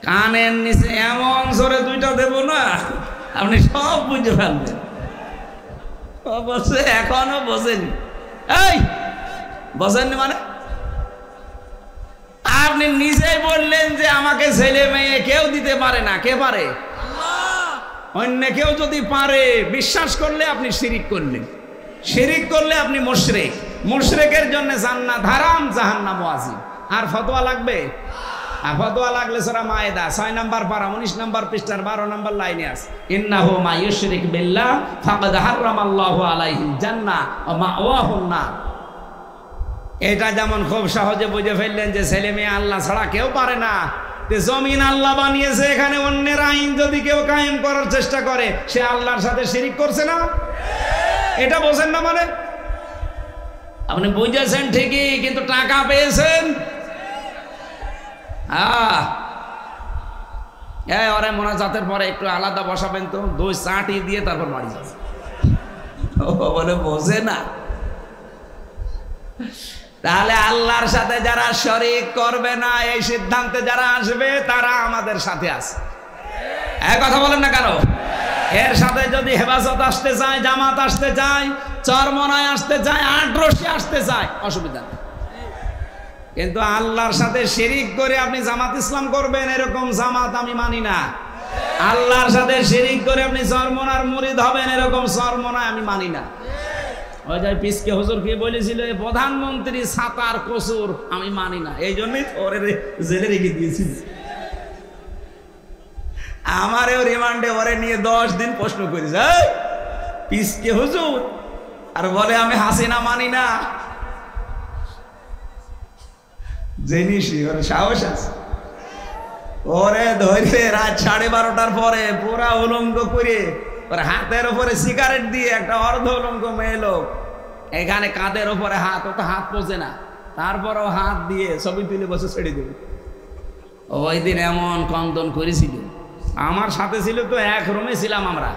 Speaker 1: কানের নিচে এমন জোরে 2টা দেব না, আপনি সব বুঝে ফেলবেন। অবশ্যই এখনো বোঝেনি। এই বোঝেননি মানে? আপনি নিজেই বললেন যে আমাকে ছেলে মেয়ে কেউ দিতে পারে না। কে পারে? অন্য কেউ যদি পারে, বিশ্বাস করলে আপনি শিরিক করলেন। শিরিক করলে আপনি মুশরিক। মুশরিকের জন্য জান্নাত হারাম, জাহান্নাম ওয়াজিব। আর ফতোয়া লাগবে? আর ফতোয়া লাগলে সূরা মায়েদা 6 নম্বর পারা 19 নম্বর পৃষ্ঠার 12 নম্বর লাইনে আছে, ইন্নাহু মা ইউশরিক বিল্লাহ ফাকাদ হারামাল্লাহু আলাইহিল জান্নাহ ওয়া মাওয়াহুন নার। এটা যেমন খুব সহজে বুঝে ফেললেন যে ছেলে মেয়ে আল্লাহ ছাড়া কেউ পারে না। জমিন আল্লাহ বানিয়েছে, এখানে অন্যের আইন যদি কেউ কায়েম করার চেষ্টা করে সে আল্লাহর সাথে শিরিক করছে না? এটা বোঝেন না মানে? আপনি বুঝেছেন ঠিকই, কিন্তু টাকা পেয়েছেন। ওরে মোনাজাতের পরে একটু আলাদা বসাবেন তো, 2 চাটি দিয়ে তারপর বাড়ি যাবে। ও বলে বোঝে না। তাহলে আল্লাহর সাথে যারা শরীক করবে না, এই সিদ্ধান্তে যারা আসবে তারা আমাদের সাথে আছে। এক কথা বলেন না কেন? এর সাথে যদি হেফাজত আসতে চায়, জামাত আসতে চায়, চরমনায় আসতে চায়, আটরশি আসতে চায়, অসুবিধা নেই। কিন্তু আল্লাহর সাথে শিরিক করে আপনি জামাত ইসলাম করবেন, এরকম জামাত আমি মানি না। আল্লাহর সাথে শিরিক করে আপনি চরমনার মুরিদ হবেন, এরকম চরমনায় আমি মানি না। ওই যে পিসকে হুজুর কি বলেছিল, প্রধানমন্ত্রী ছাতার কসুর আমি মানি না, এই জন্যই ওরে জেলে রেখে দিয়েছিল। আমারও রিমান্ডে ওরে নিয়ে 10 দিন প্রশ্ন করেছে, পিসকে হুজুর, আর বলে আমি হাসিনা মানি না। জেনিসই ওর সাহস আছে। ওরে ধরে রাত 12:30টার পরে পুরা উলঙ্গ করে ওর হাতের উপরে সিগারেট দিয়ে একটা অর্ধ উলঙ্গ মেয়ে লোক এখানে কাঁধের উপরে হাত, ও তো হাত পোষে না, তারপরও হাত দিয়ে ছবি তুলে বসে ছেড়ে দেবে। ওই দিন এমন কন্দন করেছিল। আমার সাথে ছিল তো, এক রুমে ছিলাম আমরা।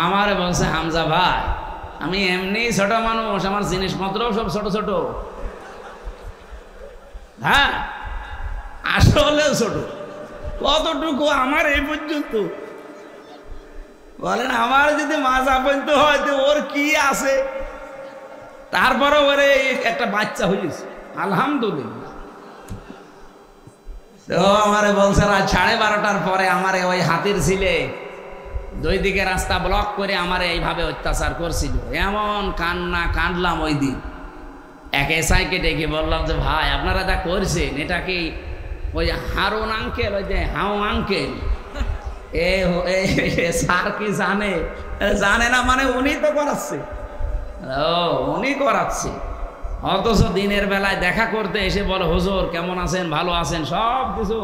Speaker 1: আমার বলছে, হামজা ভাই আমি এমনি ছোট মানুষ, আমার জিনিসপত্র সব ছোট ছোট। হ্যাঁ আসলেও ছোট। কতটুকু? আমার এই পর্যন্ত। বলেন আমার যদি মাজা পর্যন্ত হয় তো ওর কি আছে? তারপরে ওরে একটা বাচ্চা হয়েছে, আলহামদুলিল্লাহ। তো আমারে বলছে রাত 12:30টার পরে আমারে ওই হাতির ছিলে 2 দিকে রাস্তা ব্লক করে আমারে এইভাবে অত্যাচার করছিল। এমন কান্না কাঁদলাম ওই দিন। এক এসআইকে ডেকে বললাম যে ভাই আপনারা যা করছেন এটা কি ওই হারুন আঙ্কেল, ওই যে হাউ আঙ্কেল স্যার কি জানে? জানে না মানে উনি তো করাচ্ছে। ও উনি করাচ্ছে, অথচ দিনের বেলায় দেখা করতে এসে বলে হুজুর কেমন আছেন, ভালো আছেন, সব কিছু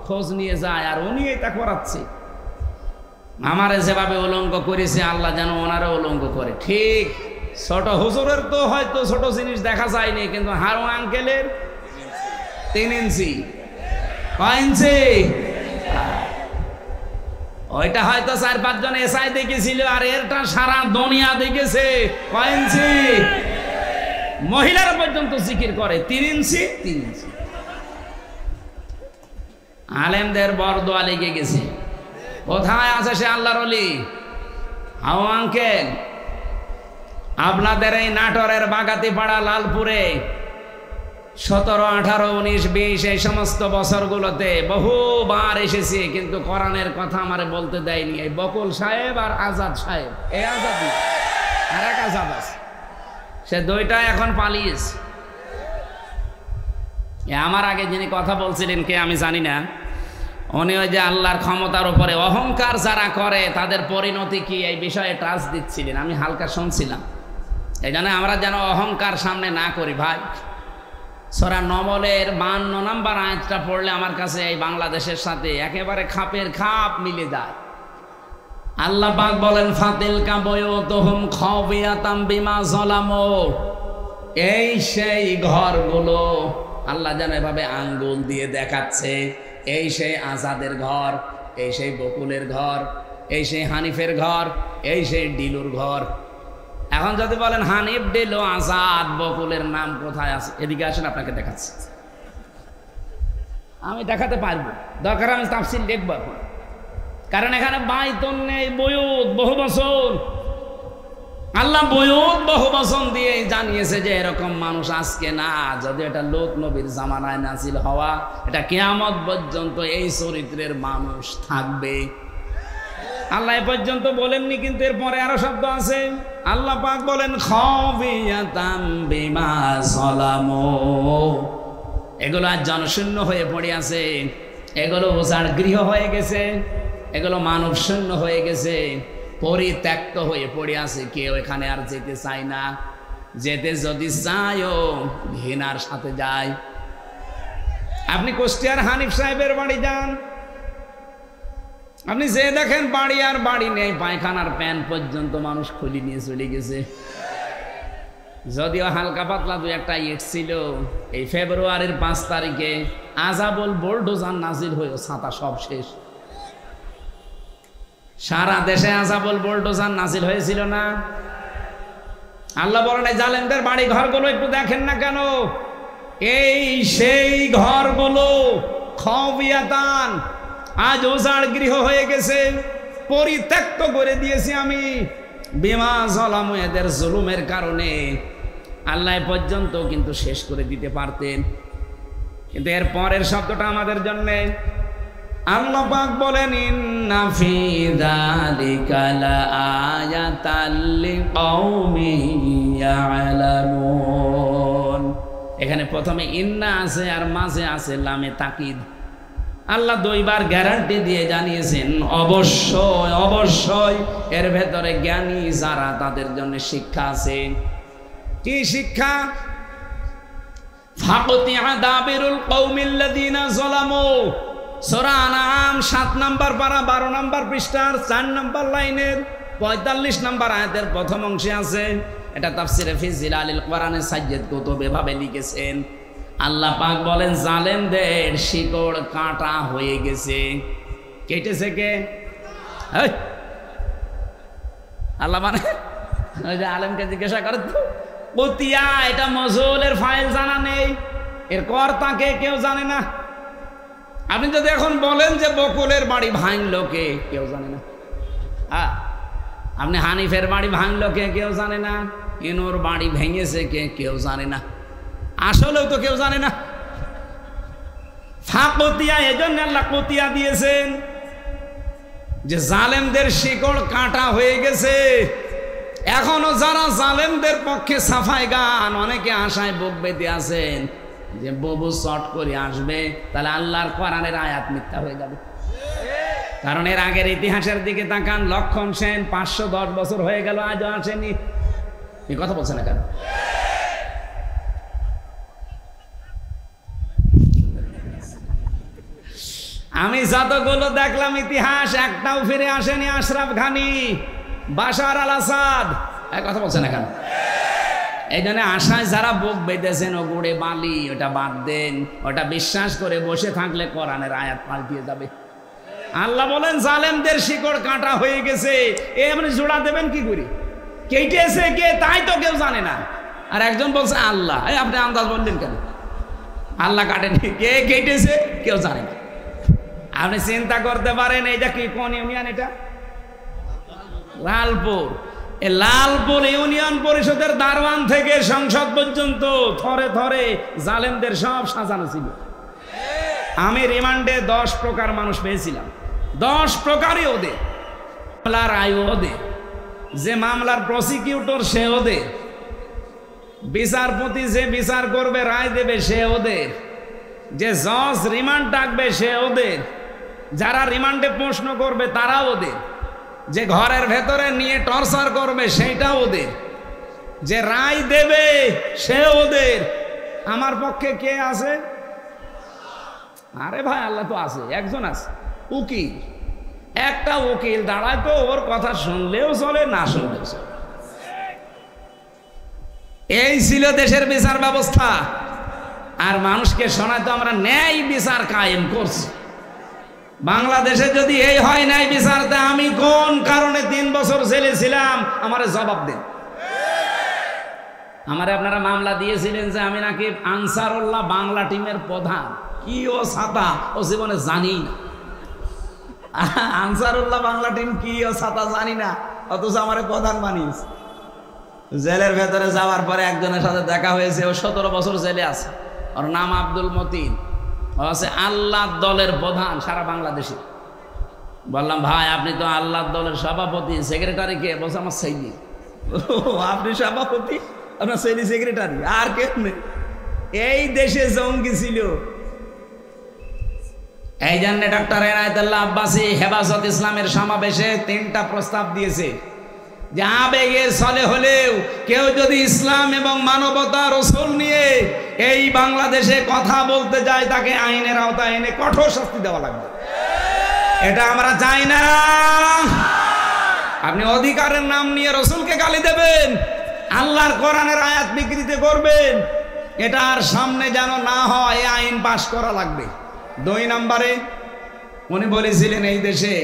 Speaker 1: খোঁজ নিয়ে যায়, আর উনি এটা করাচ্ছে। আমারে যেভাবে উলঙ্গ করেছে আল্লাহ যেন ওনারও উলঙ্গ করে। ঠিক ছোট হুজুরের তো হয়তো ছোট জিনিস দেখা যায়নি, কিন্তু হারু আঙ্কেলের 3 ইঞ্চি। কয় ইঞ্চি? ওইটা হয়তো 4-5 জন এসআই দেখেছিল, আর এরটা সারা দুনিয়া দেখেছে। কয় ইঞ্চি? মহিলারা পর্যন্ত জিকির করে 3 ইঞ্চি 3 ইঞ্চি। আলেমদের বরদোয়া লেগে গেছে। কোথায় আছে সে আল্লাহর ওলি? হাও আঙ্কেল, আপনাদের এই নাটোরের বাগাতিপাড়া, লালপুরে 17, 18, 19, 20 এই সমস্ত বছরগুলোতে বহুবার এসেছি, কিন্তু কোরআনের কথা আমারে বলতে দেয়নি। এই বকুল সাহেব আর আজাদ সাহেব, এই আজাদ আর এক আজাদ আছে, সে দুইটা এখন পালিয়েছে। আমার আগে যিনি কথা বলছিলেন কে আমি জানি না, উনি ওই যে আল্লাহর ক্ষমতার উপরে অহংকার যারা করে তাদের পরিণতি কি এই বিষয়ে টাচ দিচ্ছিলেন, আমি হালকা শুনছিলাম। এই জন্য আমরা যেন অহংকার সামনে না করি ভাই। সূরা নমলের 52 নম্বর আয়াতটা পড়লে আমার কাছে এই বাংলাদেশের সাথে একেবারে খাপের খাপ মিলে যায়। আল্লাহ পাক বলেন ফাতিলকা বুয়ুতুহুম খাওফিয়াতাম বিমা যালামু, এই সেই ঘরগুলো, আল্লাহ যেন এভাবে আঙ্গুল দিয়ে দেখাচ্ছে, এই সেই আজাদের ঘর, এই সেই বকুলের ঘর, এই সেই হানিফের ঘর, এই সেই ডিলুর ঘর। এখন যদি বলেন হানিফ, ডিলু, আজাদ, বকুলের নাম কোথায় আছে, এদিকে আসেন আপনাকে দেখাচ্ছি। আমি দেখাতে পারবো, দরকার আমি তাফসীর লিখবো এখন, কারণ এখানে বাইতুন নেই, বুয়ুত, বহু বচন। আল্লাহ বুয়ুত বহু বচন দিয়ে জানিয়েছে যে এরকম মানুষ আজকে না, যদি এটা লূত নবীর জামানায় নাজিল হওয়া, এটা কিয়ামত পর্যন্ত এই চরিত্রের মানুষ থাকবে। আল্লাহ এ পর্যন্ত বলেননি, কিন্তু এরপরে আরো শব্দ আছে। আল্লাহ পাক বলেন খাওফিয়াতাম বিমা যালামু, এগুলো আজ জনশূন্য হয়ে পড়ে আছে, এগুলো উজাড় গৃহ হয়ে গেছে, এগুলো মানব শূন্য হয়ে গেছে, পরিত্যক্ত হয়ে পড়ে আছে, কেউ এখানে আর যেতে চায় না। যেতে যদি চায়ও ঘৃণার সাথে যায়। আপনি কুষ্টিয়ার হানিফ সাহেবের বাড়ি যান, আপনি যে দেখেন বাড়ি আর বাড়ি নেই, পায়খানার প্যান পর্যন্ত মানুষ খুলি নিয়ে চলে গেছে। যদিও হালকা পাতলা 2-1টা ইট ছিল। এই ফেব্রুয়ারির 5 তারিখে আযাবুল বুলডোজার নাজিল হয়ে ছাতা সব শেষ। সারা দেশে আযাবুল বুলডোজার নাজিল হয়েছিল না? আল্লাহ বলেন এই জালেমদের বাড়ি ঘরগুলো একটু দেখেন না কেন? এই সেই ঘরগুলো খাওফিয়াতান, আজ উজাড় গৃহ হয়ে গেছে, পরিত্যক্ত করে দিয়েছি আমি বিমা যালামু, এদের জুলুমের কারণে। আল্লাহ পর্যন্ত কিন্তু শেষ করে দিতে পারতেন, কিন্তু এর পরের শব্দটা আমাদের জন্যে। আল্লাহ পাক বলেন ইন্না ফি যালিকা লাআয়াতাল লিকাউমিন ইয়ালামুন। এখানে প্রথমে ইন্না আছে আর মাঝে আছে লামে তাকিদ। আল্লাহ 2বার গ্যারান্টি দিয়ে জানিয়েছেন অবশ্যই অবশ্যই এর ভেতরে জ্ঞানী যারা তাদের জন্য শিক্ষা আছে। কি শিক্ষা? ফাকতিয়া দাবিরুল কওমিল্লাযিনা যালামু, সূরা আনআম 7 নম্বর পারা 12 নম্বর পৃষ্ঠার 4 নম্বর লাইনের 45 নম্বর আয়াতের প্রথম অংশে আছে। এটা তাফসিরে ফি জিলালিল কোরআনে সাজ্জাদ কুতুব এভাবে লিখেছেন। আল্লাহ পাক বলেন জালেমদের শিকড় কাটা হয়ে গেছে। কেটেছে কে? আল্লাহ মানে ওই যে আলেমকে জিজ্ঞাসা করে তো কুতিয়া, এটা মজুলের ফাইল জানা নেই, এর কর্তাকে কেউ জানে না। আপনি যদি এখন বলেন যে বকুলের বাড়ি ভাঙলো কে, কেউ জানে না। আপনি হানিফের বাড়ি ভাঙলো কে, কেউ জানে না। ইনুর বাড়ি ভেঙেছে কে, কেউ জানে না। আসলেও তো কেউ জানে না। ফাকতিয়া, এজন্য আল্লাহ কতিয়া দিয়েছেন যে জালেমদের শিকড় কাটা হয়ে গেছে। এখনো যারা জালেমদের পক্ষে সাফাই গান, অনেকে আশায় বুক বেঁধে আছেন যে ববু চট করে আসবে, তাহলে আল্লাহর কোরআনের আয়াত মিথ্যা হয়ে যাবে। কারণ এর আগের ইতিহাসের দিকে তাকান, লক্ষণ সেন 510 বছর হয়ে গেল, আজও আসেনি। এই কথা বলছে না কেন? আমি যতগুলো দেখলাম ইতিহাস, একটাও ফিরে আসেনি। আশরাফ ঘানি, বাশার আল আসাদ, এই কথা বলছে না কেন? এই জন্য আশায় যারা বুক বেঁধেছেন ও গুড়ে বালি, ওটা বাদ দেন। ওটা বিশ্বাস করে বসে থাকলে কোরআনের আয়াত পাল্টিয়ে যাবে। আল্লাহ বলেন জালেমদের শিকড় কাটা হয়ে গেছে, এ আপনি জোড়া দেবেন কি করে? কেটেছে কে তাই তো কেউ জানে না। আর একজন বলছে আল্লাহ, এই আপনি আন্দাজ বললেন কেন? আল্লাহ কাটেনি, কে কেটেছে কেউ জানে না। আপনি চিন্তা করতে পারেন এইটা কি, কোন ইউনিয়ন এটা? লালপুর। এই লালপুর ইউনিয়ন পরিষদের দারওয়ান থেকে সংসদ পর্যন্ত থরে থরে জালেমদের সব সাজানো ছিল। আমি রিমান্ডে 10 প্রকার মানুষ পেয়েছিলাম। 10 প্রকারই ওদের। মামলার আয়ু ওদের, যে মামলার প্রসিকিউটর সে ওদের, বিচারপতি যে বিচার করবে রায় দেবে সে ওদের, যে জজ রিমান্ড ডাকবে সে ওদের, যারা রিমান্ডে প্রশ্ন করবে তারা ওদের, যে ঘরের ভেতরে নিয়ে টর্চার করবে সেইটা ওদের, যে রায় দেবে সে ওদের। আমার পক্ষে কে আছে? আরে ভাই আল্লাহ তো আছে, একজন আছে, উকিল। একটা উকিল দাঁড়ায় তো ওর কথা শুনলেও চলে, না শুনলেও চলে। এই ছিল দেশের বিচার ব্যবস্থা। আর মানুষকে শোনায় তো আমরা ন্যায় বিচার কায়েম করছি। বাংলাদেশে যদি এই হয় ন্যায় বিচার, তা আমি কোন কারণে 3 বছর জেলে ছিলাম আমারে জবাব দেন। আমারে আপনারা মামলা দিয়েছিলেন যে আমি নাকি আনসারুল্লাহ বাংলা টিমের প্রধান। কি ও ছাতা ও জীবনে জানি না। আনসারুল্লাহ বাংলা টিম কি ও ছাতা জানি না, অথচ আমারে প্রধান বানিয়েছে। জেলের ভেতরে যাওয়ার পরে একজনের সাথে দেখা হয়েছে, ও 17 বছর জেলে আছে। ওর নাম আব্দুল মতিন, ও আছে আল্লাহ দলের প্রধান সারা বাংলাদেশে। বললাম ভাই আপনি তো আল্লাহ দলের সভাপতি, সেক্রেটারি কে? বলছে আমার সেইনি। আপনি সভাপতি, আপনার সেইনি সেক্রেটারি, আর কেমনে? এই দেশে জঙ্গি ছিল। এই জন্য ডক্টর এনায়েতুল্লাহ আব্বাসী হেফাজত ইসলামের সমাবেশে 3টা প্রস্তাব দিয়েছে যে আবেগের ছলে হলেও কেউ যদি ইসলাম এবং মানবতা রসুল নিয়ে এই বাংলাদেশে কথা বলতে যায়, তাকে আইনের আওতায় এনে কঠোর শাস্তি দেওয়া লাগবে। এটা আমরা চাই না। আপনি অধিকারের নাম নিয়ে রসুলকে গালি দেবেন, আল্লাহর কোরআনের আয়াত বিকৃতি করবেন, এটা আর সামনে যেন না হয়, এই আইন পাশ করা লাগবে। 2 নম্বরে উনি বলেছিলেন এই দেশে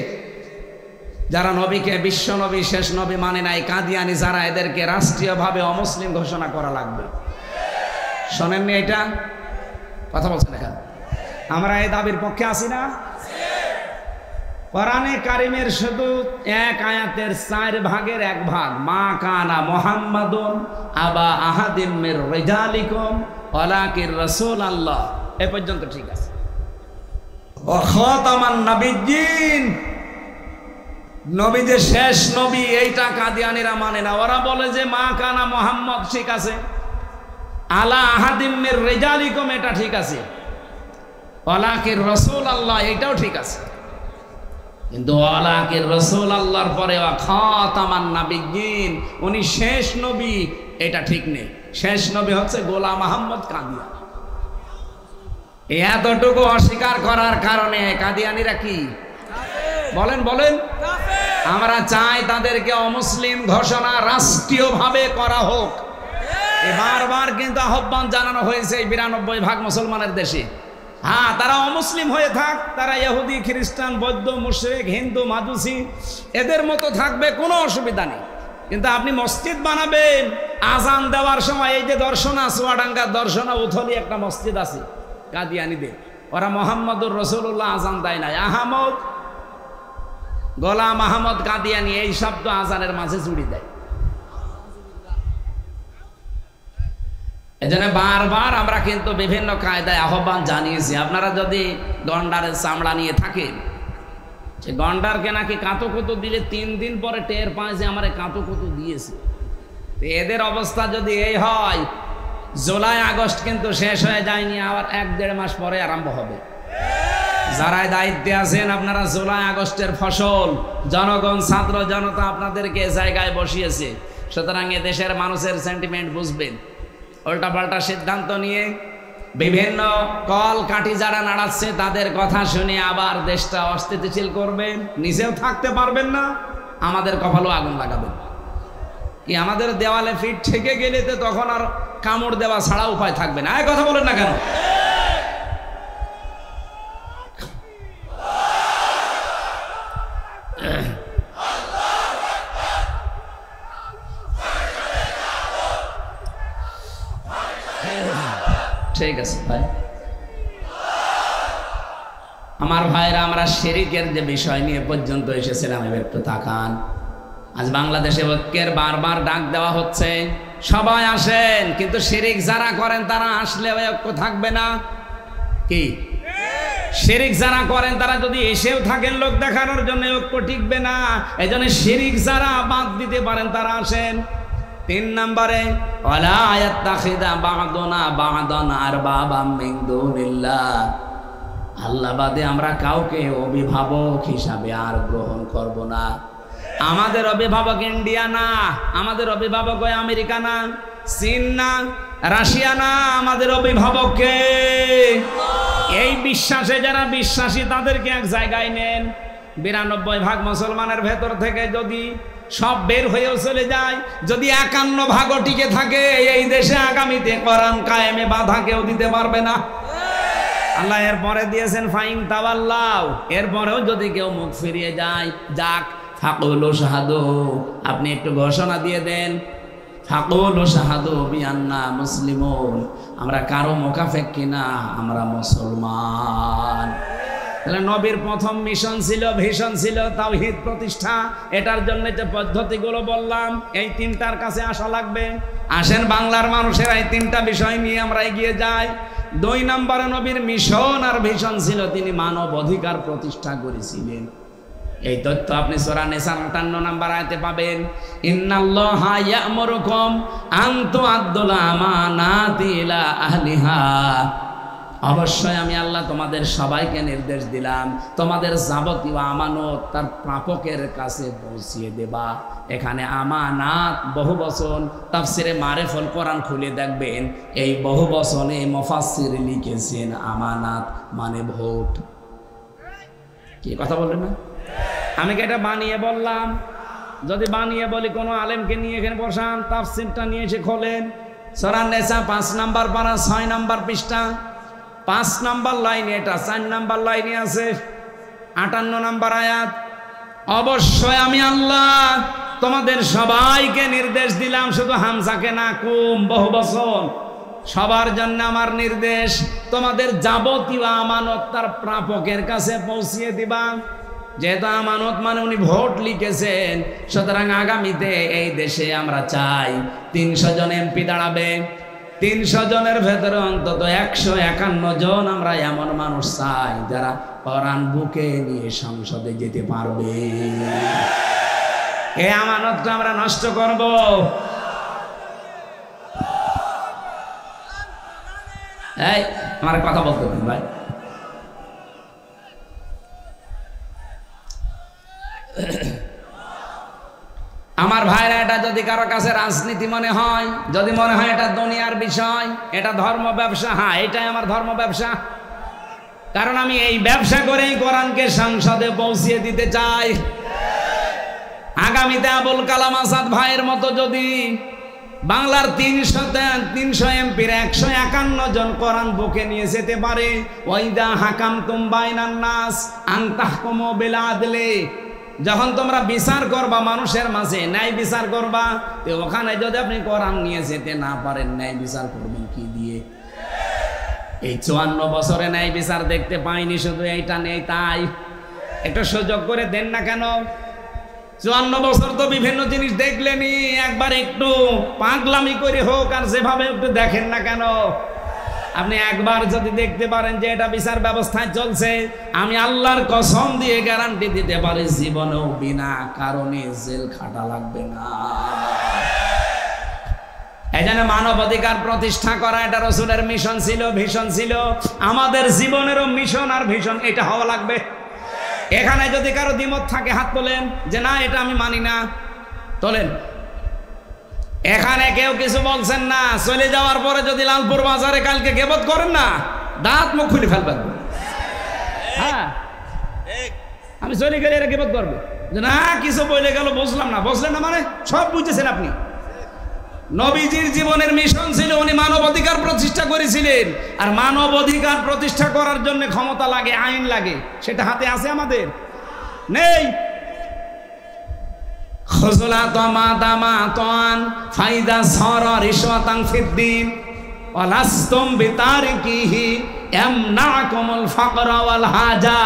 Speaker 1: যারা নবীকে বিশ্ব নবী শেষ নবী মানে নাই, কাদিয়ানি যারা, এদেরকে রাষ্ট্রীয়ভাবে অমুসলিম ঘোষণা করা লাগবে। শোনেননি এটা? কথা বলছেন এখানে। আমরা এই দাবির পক্ষে আছি না? কোরআনে কারিমের শুধু 1 আয়াতের 4 ভাগের 1 ভাগ, মা কানা মুহাম্মাদুন আবা আহাদিম মির রিজালিকুম ওয়ালাকির রাসূলুল্লাহ, এই পর্যন্ত ঠিক আছে। ও খাতামান নাবিয়্যিন, নবী যে শেষ নবী, এইটা কাদিয়ানিরা মানে না। ওরা বলে যে মা কানা মুহাম্মদ ঠিক আছে, আলা আহাদিম মির রিজালিকুম এটা ঠিক আছে, ওয়ালাকির রাসূলুল্লাহ এটাও ঠিক আছে। কিন্তু ওয়ালাকির রাসূলুল্লাহর পরে ওয়া খাতামান নাবিয়্যিন, উনি শেষ নবী, এটা ঠিক নেই। শেষ নবী হচ্ছে গোলাম আহমদ কাদিয়ানী। এতটুকু অস্বীকার করার কারণে কাদিয়ানিরা কি বলেন? বলেন আমরা চাই তাদেরকে অমুসলিম ঘোষণা রাষ্ট্রীয়ভাবে করা হোক। বারবার কিন্তু আহ্বান জানানো হয়েছে এই 92% মুসলমানের দেশে। হ্যাঁ, তারা অমুসলিম হয়ে থাক, তারা ইহুদি, খ্রিস্টান, বৌদ্ধ, মুশরিক, হিন্দু, মাজুসি এদের মতো থাকবে, কোনো অসুবিধা নেই। কিন্তু আপনি মসজিদ বানাবেন, আজান দেওয়ার সময় এই যে দর্শনা, চুয়াডাঙ্গা দর্শনা উথলি একটা মসজিদ আছে কাদিয়ানীদের, ওরা মোহাম্মদুর রাসূলুল্লাহ আজান দেয় না, আহমদ গোলাম আহমদ কাদিয়ানী এই শব্দ আজানের মাঝে জুড়ে দেয়। এজন্য বারবার আমরা কিন্তু বিভিন্ন কায়দায় আহ্বান জানিয়েছি। আপনারা যদি গন্ডারের চামড়া নিয়ে থাকেন, সে গন্ডারকে নাকি কাঁতুকুতু দিলে 3 দিন পরে টের পায় যে আমার কাঁতুকুতু দিয়েছে। তো এদের অবস্থা যদি এই হয়, জুলাই আগস্ট কিন্তু শেষ হয়ে যায়নি, আবার 1-1.5 মাস পরে আরম্ভ হবে। যারা দায়িত্বে আছেন আপনারা জুলাই আগস্টের ফসল, জনগণ ছাত্র জনতা আপনাদেরকে জায়গায় বসিয়েছে, সুতরাং এ দেশের মানুষের সেন্টিমেন্ট বুঝবেন। উল্টাপাল্টা সিদ্ধান্ত নিয়ে বিভিন্ন কল কাঠি যারা নাড়াচ্ছে তাদের কথা শুনে আবার দেশটা অস্থিতিশীল করবেন, নিজেও থাকতে পারবেন না, আমাদের কপালেও আগুন লাগাবেন। কি আমাদের দেওয়ালে ফিট ঠেকে গেলে তো তখন আর কামড় দেওয়া ছাড়া উপায় থাকবে না। কথা বলেন না কেন? ঠিক আছে ভাই, আমার ভাইরা, আমরা শিরকের যে বিষয় নিয়ে পর্যন্ত এসেছিলাম এবার একটু তাকান। আজ বাংলাদেশে ঐক্যের বারবার ডাক দেওয়া হচ্ছে, সবাই আসেন, কিন্তু শিরক যারা করেন তারা আসলে ঐক্য থাকবে না। কি শিরক যারা করেন তারা যদি এসেও থাকেন লোক দেখানোর জন্য, ঐক্য টিকবে না। এই জন্য শিরক যারা বাদ দিতে পারেন তারা আসেন। 3 নম্বরে ওয়ালা ইয়াত্তাখিদা বা'দুনা বা'দান আরবাবাম মিন দুনিল্লাহ, আল্লাহ বাদে আমরা কাউকে অভিভাবক হিসাবে আর গ্রহণ করব না। আমাদের অভিভাবক ইন্ডিয়া না, আমাদের অভিভাবক ওই আমেরিকা না, চীন না, রাশিয়া না, আমাদের অভিভাবক কে? এই বিশ্বাসে যারা বিশ্বাসী তাদেরকে এক জায়গায় নেন। 92% মুসলমানের ভেতর থেকে যদি সব বের হয়েও চলে যায়, যদি 51% টিকে থাকে, এই দেশে আগামীতে কোরআন কায়েমে বাধা কেউ দিতে পারবে না। আল্লাহ এরপরে দিয়েছেন ফাইন তাওয়াল্লাহ, এরপরেও যদি কেউ মুখ ফিরিয়ে যায়, যাক ফাকুলু শাহাদু, আপনি একটু ঘোষণা দিয়ে দেন, ফাকুলু শাহাদু বিআন্না মুসলিমুন, আমরা কারো মুখাপেক্ষী না, আমরা মুসলমান। তাহলে নবীর প্রথম মিশন ছিল, ভিশন ছিল তাওহীদ প্রতিষ্ঠা। এটার জন্য যে পদ্ধতিগুলো বললাম, এই 3টার কাছে আসা লাগবে। আসেন বাংলার মানুষের এই 3টা বিষয় নিয়ে আমরা এগিয়ে যাই। 2 নম্বরে নবীর মিশন আর ভিশন ছিল তিনি মানব অধিকার প্রতিষ্ঠা করেছিলেন। এই তথ্য আপনি সূরা নিসার 58 নম্বর আয়াতে পাবেন। ইন্নাল্লাহা ইয়া'মুরুকুম আন তু'আদ্দুল আমানাতি ইলা আহলিহা, অবশ্যই আমি আল্লাহ তোমাদের সবাইকে নির্দেশ দিলাম তোমাদের যাবতীয় আমানত তার প্রাপকের কাছে পৌঁছিয়ে দেবা। এখানে আমানাত বহু বচন, তাফসিরে মারিফুল কোরআন খুলে দেখবেন, এই বহু বচনে মুফাসসির লিখেছেন আমানাত মানে ভোট। কি কথা বললেন না? আমি কি এটা বানিয়ে বললাম? যদি বানিয়ে বলি কোনো আলেমকে নিয়ে এখানে বসান, তাফসিরটা নিয়ে এসে খোলেন, সূরা নিসা 5 নম্বর পারা 6 নম্বর পৃষ্ঠা, 5 নম্বর লাইনে, এটা 4 নম্বর লাইনে আছে, 58 নম্বর আয়াত। অবশ্যই আমি আল্লাহ তোমাদের সবাইকে নির্দেশ দিলাম, শুধু হামজাকে না, কুম বহু বচন, সবার জন্য আমার নির্দেশ, তোমাদের যাবতীয় আমানত তার প্রাপকের কাছে পৌঁছিয়ে দিবা। যেহেতু আমানত মানে উনি ভোট লিখেছেন, সুতরাং আগামীতে এই দেশে আমরা চাই 300 জন এমপি দাঁড়াবে। 300 জনের ভেতরে অন্তত 151 জন আমরা এমন মানুষ চাই যারা কোরআন বুকে নিয়ে সংসদে যেতে পারবে। এই আমানতটা আমরা নষ্ট করব? এই আমার কথা বলতে দিন ভাই। আমার ভাইরা, এটা যদি কারো কাছে রাজনীতি মনে হয়, যদি মনে হয় এটা দুনিয়ার বিষয়, এটা ধর্ম ব্যবসা, হ্যাঁ এটাই আমার ধর্ম ব্যবসা, কারণ আমি এই ব্যবসা করেই কোরআনকে সংসদে পৌঁছিয়ে দিতে চাই। আগামীতে আবুল কালাম আজাদ ভাইয়ের মতো যদি বাংলার 300 এমপির 151 জন কোরআন বুকে নিয়ে যেতে পারে, ওয়াইদা হাকামতুম বাইনান নাস আন তাহকুমু বিল আদলি, যখন তোমরা বিচার করবা মানুষের মাঝে, ন্যায় বিচার করবা, তো ওখানে যদি আপনি কোরআন নিয়ে যেতে না পারেন, ন্যায় বিচার করবেন কি দিয়ে? এই 54 বছরে ন্যায় বিচার দেখতে পাইনি, শুধু এইটা নেই তাই। একটু সুযোগ করে দেন না কেন? 54 বছর তো বিভিন্ন জিনিস দেখলেনি, একবার একটু পাগলামি করে হোক আর যেভাবে একটু দেখেন না কেন? আপনি একবার যদি দেখতে পারেন যে এটা বিচার ব্যবস্থায় চলছে, আমি আল্লাহর কসম দিয়ে গ্যারান্টি দিতে পারি জীবনেও বিনা কারণে জেল খাটা লাগবে না। এই জন্য মানবাধিকার প্রতিষ্ঠা করা এটা রাসূলের মিশন ছিল, ভিশন ছিল। আমাদের জীবনেরও মিশন আর ভিশন এটা হওয়া লাগবে। এখানে যদি কারো দ্বিমত থাকে হাত তোলেন, যে না এটা আমি মানি না, তোলেন। এখানে কেউ কিছু বলছেন না, চলে যাওয়ার পরে যদি লালপুর বাজারে কালকে গিবত করেন না, দাঁত মুখ খুলে ফেলবেন। হ্যাঁ, আমি চলে গেলে এরা গিবত করবে যে না কিছু বলে গেল, বুঝলাম না। বুঝলেন না মানে সব বুঝেছেন আপনি। নবীজির জীবনের মিশন ছিল, উনি মানবাধিকার প্রতিষ্ঠা করেছিলেন। আর মানবাধিকার প্রতিষ্ঠা করার জন্য ক্ষমতা লাগে, আইন লাগে, সেটা হাতে আছে আমাদের? নেই। খুজলাত মাদামাতান ফাইদা সারা রিশওয়াতান ফিদ্দিন ওয়ালাস্তুম বিতারিকিহি ইয়ামনাকুমুল ফাকরা ওয়াল হাজা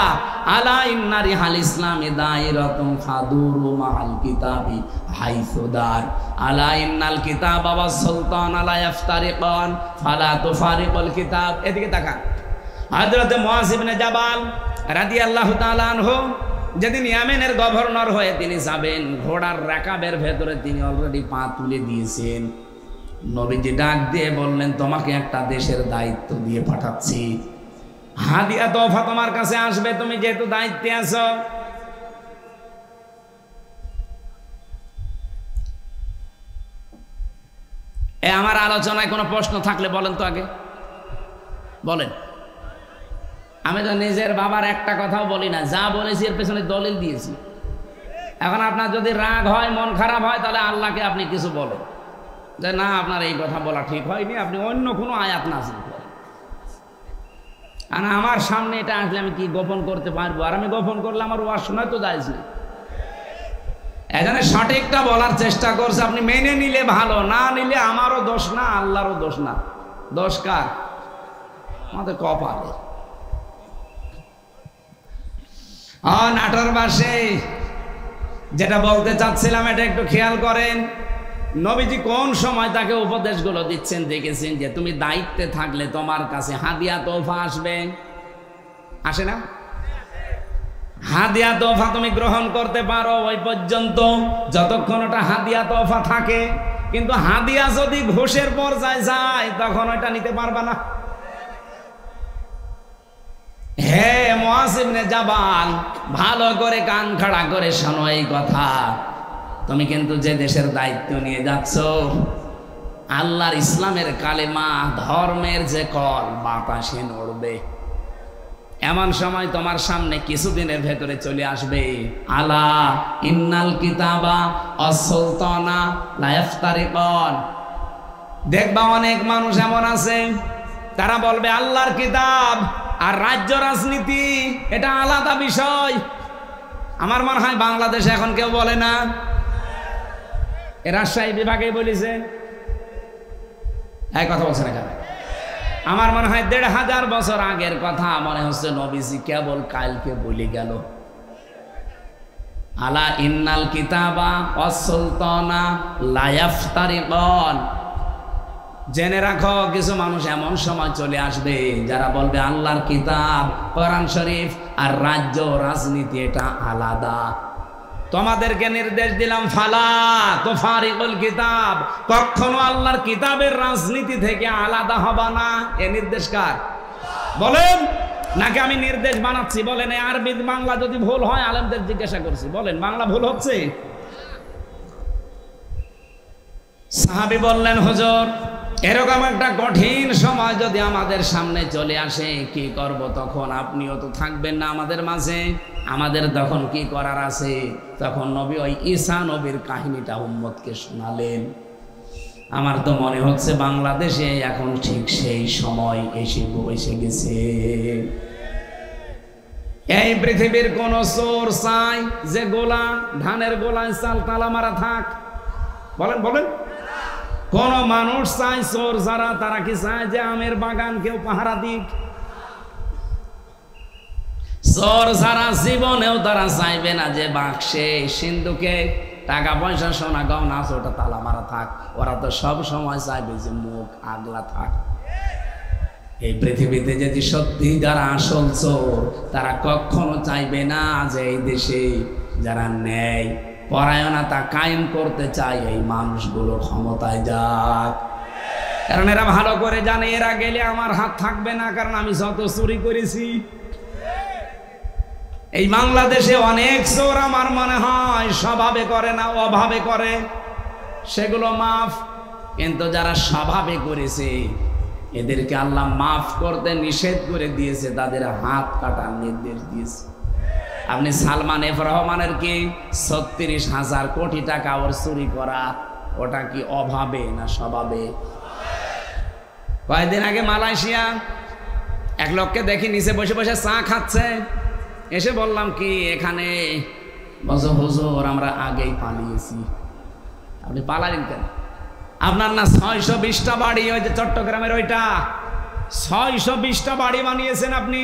Speaker 1: আলা ইন্না রিহাল ইসলামি দাইরাতুন ফাদুরু মাআল কিতাবি হাইসুদার আলা ইন্নাল কিতাবা ওয়াস সুলতান লা ইফতারিকান ফালা তুফারিকুল কিতাব। এদিকে তাকান। হযরত মুআয ইবনে জাবাল রাদিয়াল্লাহু তাআলা আনহু যেদিন ইয়ামেনের গভর্নর হয়ে তিনি যাবেন, ঘোড়ার রাকাবের ভেতরে তিনি অলরেডি পা তুলে দিয়েছেন। নবীজি ডাক দিয়ে বললেন, তোমাকে একটা দেশের দায়িত্ব দিয়ে পাঠাচ্ছি, হাদিয়া তোফা তোমার কাছে আসবে, তুমি যেহেতু দায়িত্বে আছো। আমার আলোচনায় কোনো প্রশ্ন থাকলে বলেন তো, আগে বলেন। আমি তো নিজের বাবার একটা কথাও বলি না, যা বলেছি এর পেছনে দলিল দিয়েছি। এখন আপনার যদি রাগ হয়, মন খারাপ হয়, তাহলে আল্লাহকে আপনি কিছু বলেন যে না আপনার এই কথা বলা ঠিক হয়নি, আপনি অন্য কোনো আয়াত নাযিল করেন। আর আমার সামনে এটা আসলে আমি কি গোপন করতে পারবো? আর আমি গোপন করলে আমার ওয়াজ শোনায় তো জায়েজ নেই। এখানে সঠিকটা বলার চেষ্টা করছে, আপনি মেনে নিলে ভালো, না নিলে আমারও দোষ না, আল্লাহরও দোষ না। দোষ কার? আমাদের কপালের। নাটোর বাসে যেটা বলতে চাচ্ছিলাম এটা একটু খেয়াল করেন। নবীজি কোন সময় তাকে উপদেশগুলো দিচ্ছেন দেখেছেন, যে তুমি দায়িত্বে থাকলে তোমার কাছে হাদিয়া তোফা আসবে, আসে না? হাদিয়া তোফা তুমি গ্রহণ করতে পারো ওই পর্যন্ত, যতক্ষণ ওটা হাদিয়া তোফা থাকে। কিন্তু হাদিয়া যদি ঘোষের পর্যায়ে যায়, তখন ওটা নিতে পারবা না। হে মুআয ইবনে জাবাল, ভালো করে কান খাড়া করে শোনো এই কথা। তুমি কিন্তু যে দেশের দায়িত্ব নিয়ে যাচ্ছ, আল্লাহর ইসলামের কালেমা, ধর্মের যে কল, বাতাসে নড়বে। এমন সময় তোমার সামনে কিছুদিনের ভেতরে চলে আসবে, আলা ইন্নাল কিতাবা ওয়াস সুলতানা লা ইফতারিকান। দেখবা অনেক মানুষ এমন আছে, তারা বলবে আল্লাহর কিতাব আর রাজ্য রাজনীতি এটা আলাদা বিষয়। আমার মনে হয় বাংলাদেশে এখন কেউ বলে না। রাজশাহী বিভাগে বলেছে, এই কথা বলছে না কেন? আমার মনে হয় ১৫০০ বছর আগের কথা মনে হচ্ছে নবীজি কেবল কালকে বলে গেল, আলা ইন্নাল কিতাবা ওয়াস সুলতানা লা ইফতারিকান। জেনে রাখো, কিছু মানুষ এমন সময় চলে আসবে যারা বলবে আল্লাহর কিতাব, কোরআন শরীফ আর রাজ্য রাজনীতি এটা আলাদা। তোমাদেরকে নির্দেশ দিলাম, ফালা তুফারিকুল কিতাব, কখনো আল্লাহর কিতাবের রাজনীতি থেকে আলাদা হবা না। এ নির্দেশ কার বলেন? নাকি আমি নির্দেশ বানাচ্ছি? বলেন। আরবি বাংলা যদি ভুল হয় আলেমদের জিজ্ঞাসা করছি, বলেন বাংলা ভুল হচ্ছে? সাহাবী বললেন, হুজুর এরকম একটা কঠিন সময় যদি আমাদের সামনে চলে আসে, কি করব তখন? আপনিও তো থাকবেন না আমাদের মাঝে, আমাদের তখন কি করার আছে? তখন নবী ওই ঈসা নবীর কাহিনীটা উম্মতকে শোনালেন। আমার তো মনে হচ্ছে বাংলাদেশে এখন ঠিক সেই সময় এসে গেছে। এই পৃথিবীর কোন চোর চাই যে গোলা, ধানের গোলায় চাল তালা মারা থাক? বলেন বলেন। কোন মানুষ চায় চোর যারা, তারা কি চায় যে আমের বাগান কেউ পাহারা দিক? চোর যারা জীবনেও তারা চাইবে না যে বাক্সে সিন্ধুকে টাকা পয়সা সোনা গহনা আছে ওটা তালা মারা থাক। ওরা তো সব সময় চাইবে যে মুখ আগলা থাক। এই পৃথিবীতে যদি সত্যি যারা আসল চোর, তারা কখনো চাইবে না যে এই দেশে যারা ন্যায় পরায়ণতা কায়েম করতে চায় এই মানুষগুলো ক্ষমতায় যাক। কারণ এরা ভালো করে জানে এরা গেলে আমার হাত থাকবে না, কারণ আমি যত চুরি করেছি। এই বাংলাদেশে অনেক চোর আমার মনে হয় স্বভাবে করে না, অভাবে করে, সেগুলো মাফ। কিন্তু যারা স্বভাবে করেছে এদেরকে আল্লাহ মাফ করতে নিষেধ করে দিয়েছে, তাদের হাত কাটার নির্দেশ দিয়েছে। আপনি সালমান এফ রহমানের কি ৩৬,০০০ কোটি টাকা ওর চুরি করা, ওটা কি অভাবে না স্বভাবে? কয়েকদিন আগে মালয়েশিয়া এক লোককে দেখি নিচে বসে বসে চা খাচ্ছে, এসে বললাম কি এখানে? বলছে হুজুর আমরা আগেই পালিয়েছি। আপনি পালালেন কেন? আপনার না ৬২০টা বাড়ি, ওই যে চট্টগ্রামের ওইটা ৬২০টা বাড়ি বানিয়েছেন আপনি।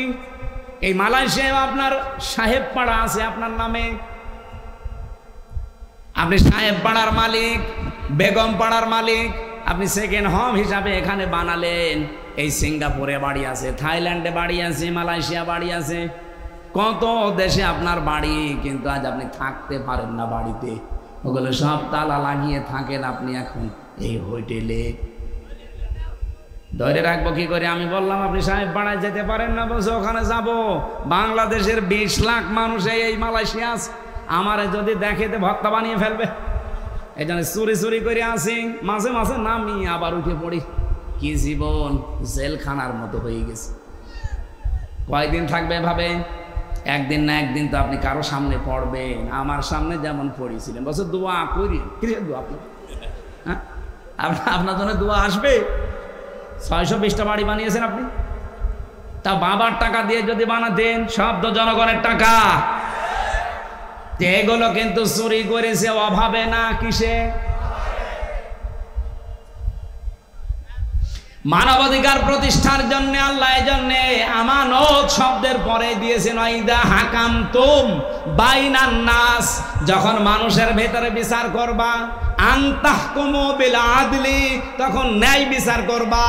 Speaker 1: এই মালয়েশিয়ায় আপনার সাহেব পাড়া আছে আপনার নামে, আপনি সাহেব পাড়ার মালিক, বেগম পাড়ার মালিক, আপনি সেকেন্ড হোম হিসাবে এখানে বানালেন। এই সিঙ্গাপুরে বাড়ি আছে, থাইল্যান্ডে বাড়ি আছে, মালয়েশিয়া বাড়ি আছে, কত দেশে আপনার বাড়ি, কিন্তু আজ আপনি থাকতে পারেন না বাড়িতে। ওগুলো সব তালা লাগিয়ে থাকেন আপনি এখন এই হোটেলে। ধরে রাখবো কি করে? আমি বললাম আপনি সাহেব পাড়ায় যেতে পারেন না, বলছে ওখানে যাব। বাংলাদেশের ২০ লাখ মানুষ এই মালয়েশিয়া আছে, আমারে যদি দেখে তো ভর্তা বানিয়ে ফেলবে। এই জন্য চুরি চুরি করে আসি, মাঝে মাঝে নামি আবার উঠে পড়ি। কি জীবন, জেলখানার মতো হয়ে গেছে। কয়দিন থাকবে ভাবে? একদিন না একদিন তো আপনি কারো সামনে পড়বেন। আমার সামনে যেমন পড়েছিলেন, বলছে দোয়া করি। কিসের দোয়া? আপনি হ্যাঁ, আপনার জন্য দোয়া আসবে। ৬২০টা বাড়ি বানিয়েছেন আপনি, তা বাবার টাকা দিয়ে যদি বানাতেন, সব তো জনগণের টাকা। এগুলো কিন্তু চুরি করেছে অভাবে না, কিসে? মানবাধিকার প্রতিষ্ঠার জন্য আল্লাহ এই জন্য আমানত শব্দের পরে দিয়েছেন ওয়াইদা হাকামতুম বাইনান নাস, যখন মানুষের ভেতরে বিচার করবা, আনতাহকুমু বিল আদলি, তখন ন্যায় বিচার করবা।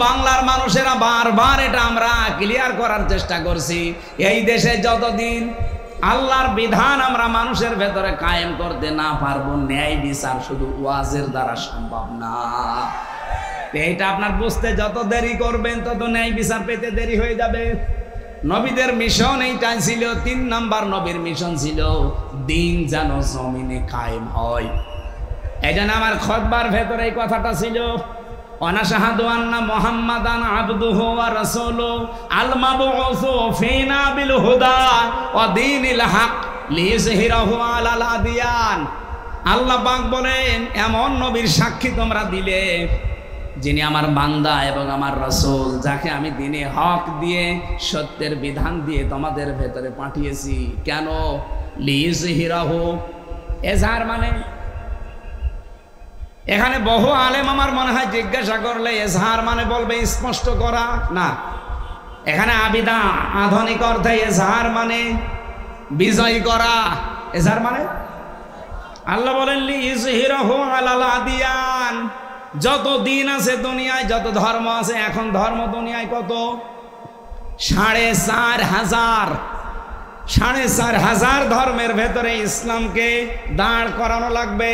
Speaker 1: বাংলার মানুষেরা বারবার এটা আমরা ক্লিয়ার করার চেষ্টা করছি। এই দেশে যতদিন আল্লাহর বিধান আমরা মানুষের ভেতরে কায়েম করতে না পারবো, ন্যায় বিচার শুধু ওয়াজের দ্বারা সম্ভব না। এইটা আপনার বুঝতে যত দেরি করবেন তত ন্যায় বিচার পেতে দেরি হয়ে যাবে। নবীদের মিশন এইটাই ছিল, ৩ নাম্বার নবীর মিশন ছিল দিন যেন জমিনে কায়েম হয়। এই জন্য আমার খুতবার ভেতরে এই কথাটা ছিল, ওয়ানাশহাদু আন্না মুহাম্মাদান আবদুহু ওয়া রাসূলুহু আল মাবউসু ফিনা বিল হুদা ওয়া দীনিল হক লিইয়ুযহিরাহু আলাল আদিয়ান। আল্লাহ পাক বলেন এমন নবীর সাক্ষী তোমরা দিলে যিনি আমার বান্দা এবং আমার রাসূল, যাকে আমি দ্বীনে হক দিয়ে সত্যের বিধান দিয়ে তোমাদের ভেতরে পাঠিয়েছি। কেন? লিইয়ুযহিরাহু, এজাহার মানে এখানে বহু আলেম আমার মনে হয় জিজ্ঞাসা করলে এজহার মানে বলবে স্পষ্ট করা না। এখানে আবিদা আধুনিক অর্থে এজহার মানে বিজয় করা। এজহার মানে আল্লাহ বলেন লিইয়ুযহিরাহু আলাল আদিয়ান, যত দিন আছে দুনিয়ায়, যত ধর্ম আছে, এখন ধর্ম দুনিয়ায় কত? ৪,৫০০ ধর্মের ভেতরে ইসলামকে দাঁড় করানো লাগবে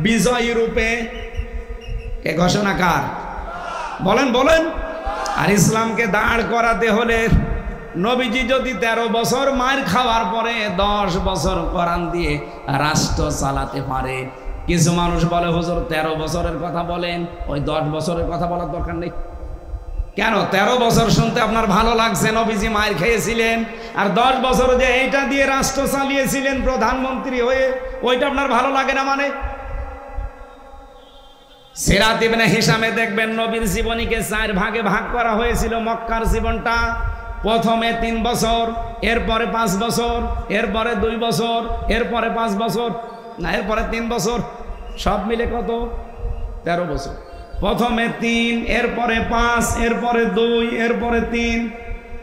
Speaker 1: বিজয়ী রূপে। এ ঘোষণাকার বলেন বলেন। আর ইসলামকে দাঁড় করাতে হলে নবীজি যদি ১৩ বছর মার খাওয়ার পরে ১০ বছর কোরআন দিয়ে রাষ্ট্র চালাতে পারে। কিছু মানুষ বলে হুজুর ১৩ বছরের কথা বলেন, ওই ১০ বছরের কথা বলার দরকার নেই। কেন? ১৩ বছর শুনতে আপনার ভালো লাগছে, নবীজি মায়ের খেয়েছিলেন, আর ১০ বছর যে এইটা দিয়ে রাষ্ট্র চালিয়েছিলেন প্রধানমন্ত্রী হয়ে, ওইটা আপনার ভালো লাগে না মানে? সিরাত ইবনে হিশামে দেখবেন নবীর জীবনীকে ৪ ভাগে ভাগ করা হয়েছিল। মক্কার জীবনটা প্রথমে ৩ বছর, এরপরে ৫ বছর, এরপরে ২ বছর, এরপরে ৫ বছর, না এরপরে ৩ বছর, সব মিলে কত? ১৩ বছর। প্রথমে ৩, এরপরে ৫, এরপরে ২, এরপরে ৩,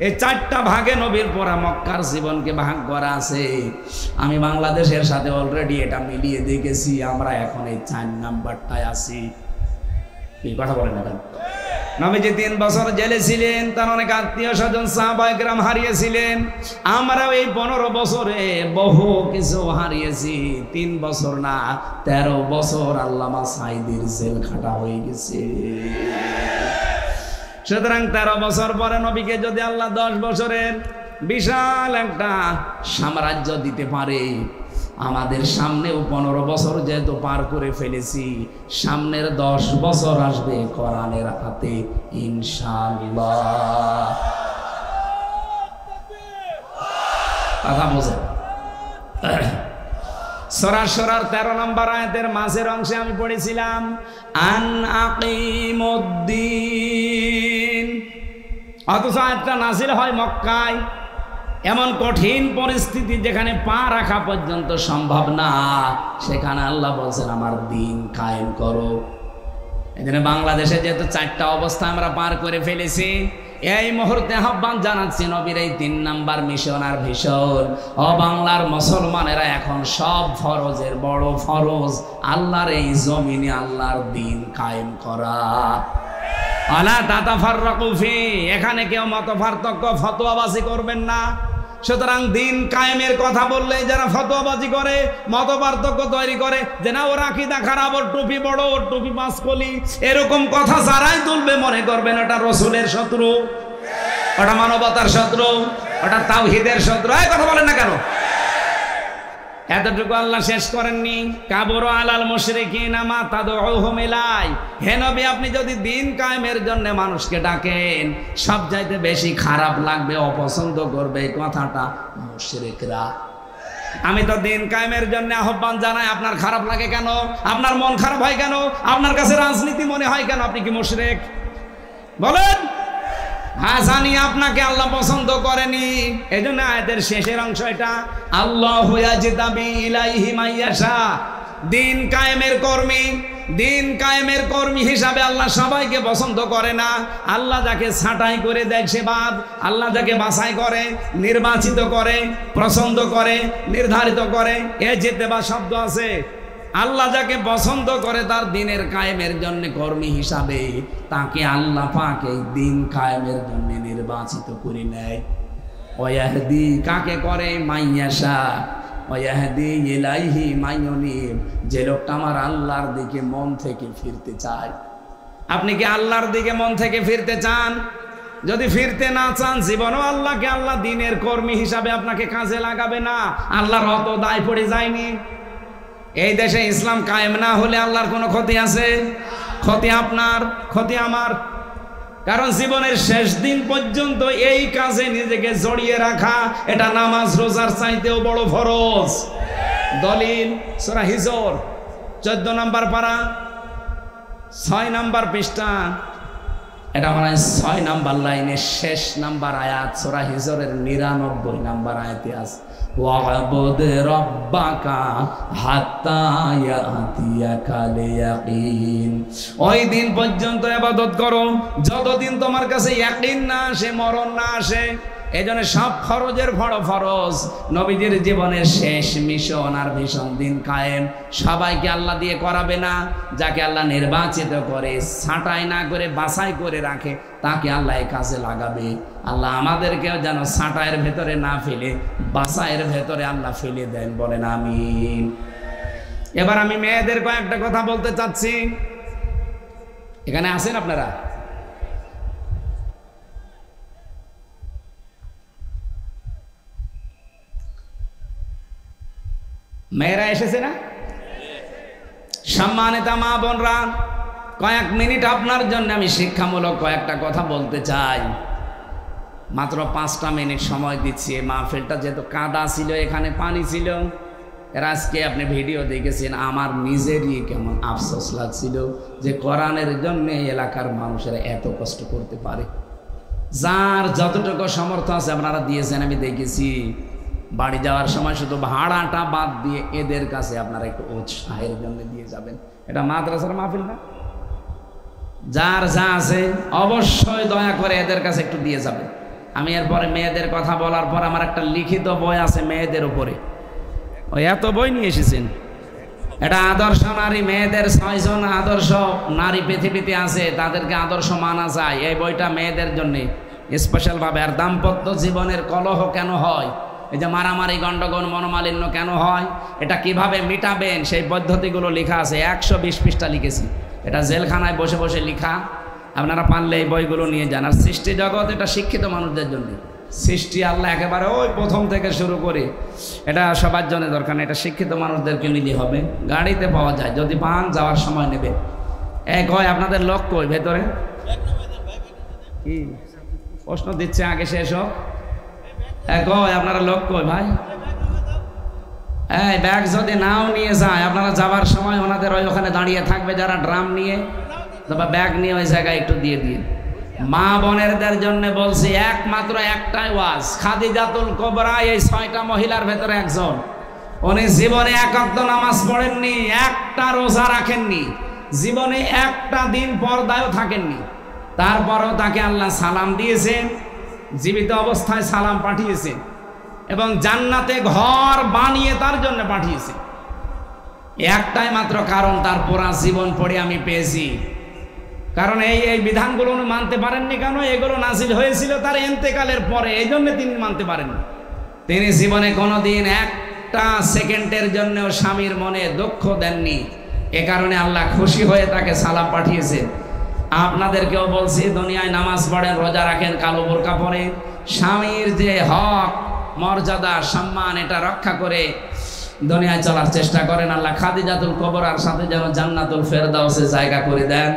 Speaker 1: এই ৪টা ভাগে নবীর পরা মক্কার জীবনকে ভাগ করা আছে। আমি বাংলাদেশের সাথে অলরেডি এটা মিলিয়ে দেখেছি, আমরা এখন এই ৪ নাম্বারটায় আছি। কি কথা বলেন এখন? নবীজি 3 বছর জেলে ছিলেন, তার অনেক আত্মীয় স্বজন সাহাবায়ে কেরাম হারিয়েছিলেন। আমরাও এই 15 বছরে বহু কিছু হারিয়েছি। 3 বছর না 13 বছর আল্লামা সাঈদীর জেল খাটা হয়ে গেছে। সুতরাং 13 বছর পরে নবীকে যদি আল্লাহ 10 বছরের বিশাল একটা সাম্রাজ্য দিতে পারে, আমাদের সামনেও 15 বছর যেহেতু পার করে ফেলেছি, সামনের 10 বছর আসবে কোরআনের হাতে ইনশাআল্লাহ। কথা বোঝেন? সূরা শুরার 13 নম্বর আয়াতের মাঝের অংশে আমি পড়েছিলাম আন আকিমুদ্দিন, অথচ আয়াতটা নাযিল হয় মক্কায়। এমন কঠিন পরিস্থিতি যেখানে পা রাখা পর্যন্ত সম্ভব না, সেখানে আল্লাহ বলছেন আমার দিন কায়েম করো। এখানে বাংলাদেশে যেহেতু 4টা অবস্থা আমরা পার করে ফেলেছি, এই মুহূর্তে আহ্বান জানাচ্ছি নবীর এই 3 নাম্বার মিশন আর ভিশন। ও বাংলার মুসলমানেরা, এখন সব ফরজের বড় ফরজ আল্লাহর এই জমিনে আল্লাহর দিন কায়েম করা। আলা তাতাফাররাকু ফি, এখানে কেউ মত পার্থক্য ফতোয়াবাজি করবেন না। সুতরাং দিন কায়েমের কথা বললেই যারা ফতোয়াবাজি করে, মত পার্থক্য তৈরি করে, যে না ওর আকীদা খারাপ, ওর টুপি বড়, ওর টুপি 5 কলি, এরকম কথা যারাই তুলবে মনে করবেন ওটা রসুলের শত্রু, ওটা মানবতার শত্রু, ওটা তাওহীদের শত্রু। এই কথা বলেন না কেন? এতটুকু আল্লাহ শেষ করেননি, কাবুরু আলাল মুশরিকিনা মা তাদউহুম ইলাই। হে নবী, আপনি যদি দিন কায়েমের জন্য মানুষকে ডাকেন, সবচাইতে বেশি খারাপ লাগবে, অপছন্দ করবে এই কথাটা মুশরিকরা। আমি তো দিন কায়েমের জন্য আহ্বান জানাই, আপনার খারাপ লাগে কেন? আপনার মন খারাপ হয় কেন? আপনার কাছে রাজনীতি মনে হয় কেন? আপনি কি মুশরিক? বলেন। হ্যাঁ, জানি আপনাকে আল্লাহ পছন্দ করেনি। এই জন্য আয়াতের শেষের অংশ এটা, আল্লাহু ইয়াজতাবি ইলাইহি মাইয়াশা। দিন কায়েমের কর্মী, দিন কায়েমের কর্মী হিসাবে আল্লাহ সবাইকে পছন্দ করে না। আল্লাহ যাকে ছাঁটাই করে দেয় সে বাদ, আল্লাহ যাকে বাছাই করে, নির্বাচিত করে, পছন্দ করে, নির্ধারিত করে, এ যেতে বা শব্দ আছে। আল্লাহ যাকে পছন্দ করে তার দিনের কায়েমের জন্য কর্মী হিসাবে, তাকে আল্লাহ পাক এই দিন কায়েমের জন্য নির্বাচিত করে নেয়। ওয়াহদি কাকে করে? মাইয়াশা। ওয়াহদি ইলাইহি মাইয়ুনিব, যে লোকটা আমার আল্লাহর দিকে মন থেকে ফিরতে চায়। আপনি কি আল্লাহর দিকে মন থেকে ফিরতে চান? যদি ফিরতে না চান, জীবনও আল্লাহকে আল্লাহ দিনের কর্মী হিসাবে আপনাকে কাজে লাগাবে না। আল্লাহর অত দায় পড়ে যায়নি। এই দেশে ইসলাম কায়েম না হলে আল্লাহর কোনো ক্ষতি আছে? ক্ষতি আপনার, ক্ষতি আমার। কারণ জীবনের শেষ দিন পর্যন্ত এই কাজে নিজেকে জড়িয়ে রাখা, এটা নামাজ রোজার চাইতেও বড় ফরজ। দলিল সূরা হিজর 14 নম্বর পারা 6 নম্বর পৃষ্ঠা, এটা মনে হয় 6 নম্বর লাইনের শেষ নাম্বার আয়াত, সূরা হিজরের 99 নম্বর আয়াতে আছে, ওয়া'বুদ রাব্বাকা হাত্তা ইয়াতিয়াকাল ইয়াকিন। ওই দিন পর্যন্ত ইবাদত করো যতদিন তোমার কাছে ইয়াকিন না আসে, মরণ না আসে। এজন্য সব ফরজের বড় ফরজ। নবীজির জীবনের শেষ মিশন আর ভীষণ দিন কায়েম। সবাইকে আল্লাহ দিয়ে করাবে না, যাকে আল্লাহ নির্বাচিত করে, ছাঁটাই না করে বাছাই করে রাখে, তাকে আল্লাহ এই কাজে লাগাবে। আল্লাহ আমাদেরকেও যেন ছাঁটাইয়ের ভেতরে না ফেলে, বাছাইয়ের ভেতরে আল্লাহ ফেলে দেন, বলেন আমিন। এবার আমি মেয়েদের কয়েকটা কথা বলতে চাচ্ছি। এখানে আছেন আপনারা? মেয়েরা এসেছে না? সম্মানিত মা বোনরা, কয়েক মিনিট আপনার জন্য আমি শিক্ষামূলক কয়েকটা কথা বলতে চাই। মাত্র 5টা মিনিট সময় দিচ্ছি। এই মাহফিলটা যেহেতু কাদা ছিল, এখানে পানি ছিল, এর আজকে আপনি ভিডিও দেখেছেন, আমার নিজেরই কেমন আফসোস লাগছিল যে কোরআনের জন্য এলাকার মানুষেরা এত কষ্ট করতে পারে। যার যতটুকু সামর্থ্য আছে আপনারা দিয়েছেন, আমি দেখেছি। বাড়ি যাওয়ার সময় শুধু ভাড়াটা বাদ দিয়ে এদের কাছে আপনারা একটু উৎসাহের জন্য দিয়ে যাবেন। এটা মাদ্রাসার মাহফিল না? যার যা আছে অবশ্যই দয়া করে এদের কাছে একটু দিয়ে যাবেন। আমি এরপরে মেয়েদের কথা বলার পর আমার একটা লিখিত বই আছে মেয়েদের উপরে, ওই এত বই নিয়ে এসেছেন। এটা আদর্শ নারী, মেয়েদের 6 জন আদর্শ নারী পৃথিবীতে আছে, তাদেরকে আদর্শ মানা যায়। এই বইটা মেয়েদের জন্য স্পেশাল ভাবে। আর দাম্পত্য জীবনের কলহ কেন হয়, এই যে মারামারি, গন্ডগোল, মনোমালিন্য কেন হয়, এটা কিভাবে মিটাবেন, সেই পদ্ধতিগুলো লেখা আছে। 120 পৃষ্ঠা লিখেছি, এটা জেলখানায় বসে বসে লেখা। আপনারা পারলে এই বইগুলো নিয়ে যান। আর সৃষ্টি জগৎ, এটা শিক্ষিত মানুষদের জন্য। সৃষ্টি আল্লাহ একেবারে ওই প্রথম থেকে শুরু করে, এটা সবার জন্য দরকার না, এটা শিক্ষিত মানুষদেরকে নিলে হবে। গাড়িতে পাওয়া যায়, যদি পান যাওয়ার সময় নেবে। এক হয় আপনাদের লোক কই ভেতরে? কি প্রশ্ন দিচ্ছে, আগে শেষ হোক। এক হয় আপনারা লোক কই ভাই? এই ব্যাগ যদি নাও নিয়ে যায়, আপনারা যাওয়ার সময় ওনাদের ওখানে দাঁড়িয়ে থাকবে যারা ড্রাম নিয়ে, তবে ব্যাগ নিয়ে ওই জায়গায় একটু দিয়ে দিন। মা বোনেরদের জন্য বলছি, একমাত্র একটাই ওয়াজ, খাদিজাতুল কুবরা এই 6টা মহিলার ভেতরে একজন। উনি জীবনে এক ওয়াক্ত নামাজ পড়েননি, একটা রোজা রাখেননি, জীবনে একটা দিন পর্দায়ও থাকেননি। তারপরও তাকে আল্লাহ সালাম দিয়েছেন, জীবিত অবস্থায় সালাম পাঠিয়েছে, এবং জান্নাতে ঘর বানিয়ে তার জন্য পাঠিয়েছে। একটাই মাত্র কারণ, তার পুরা জীবন পড়ে আমি পেয়েছি। কারণ এই বিধানগুলো উনি মানতে পারেননি কেন? এগুলো নাজিল হয়েছিল তার ইন্তেকালের পরে, এই জন্য তিনি মানতে পারেননি। তিনি জীবনে কোনোদিন একটা সেকেন্ডের জন্য স্বামীর মনে দুঃখ দেননি। এ কারণে আল্লাহ খুশি হয়ে তাকে সালাম পাঠিয়েছে। আপনাদেরকেও বলছি, দুনিয়ায় নামাজ পড়েন, রোজা রাখেন, কালো বোরকা পরে, স্বামীর যে হক, মর্যাদা, সম্মান, এটা রক্ষা করে দুনিয়ায় চলার চেষ্টা করেন। আল্লাহ খাদিজাতুল কুবরার সাথে যেন জান্নাতুল ফেরদাউসে জায়গা করে দেন।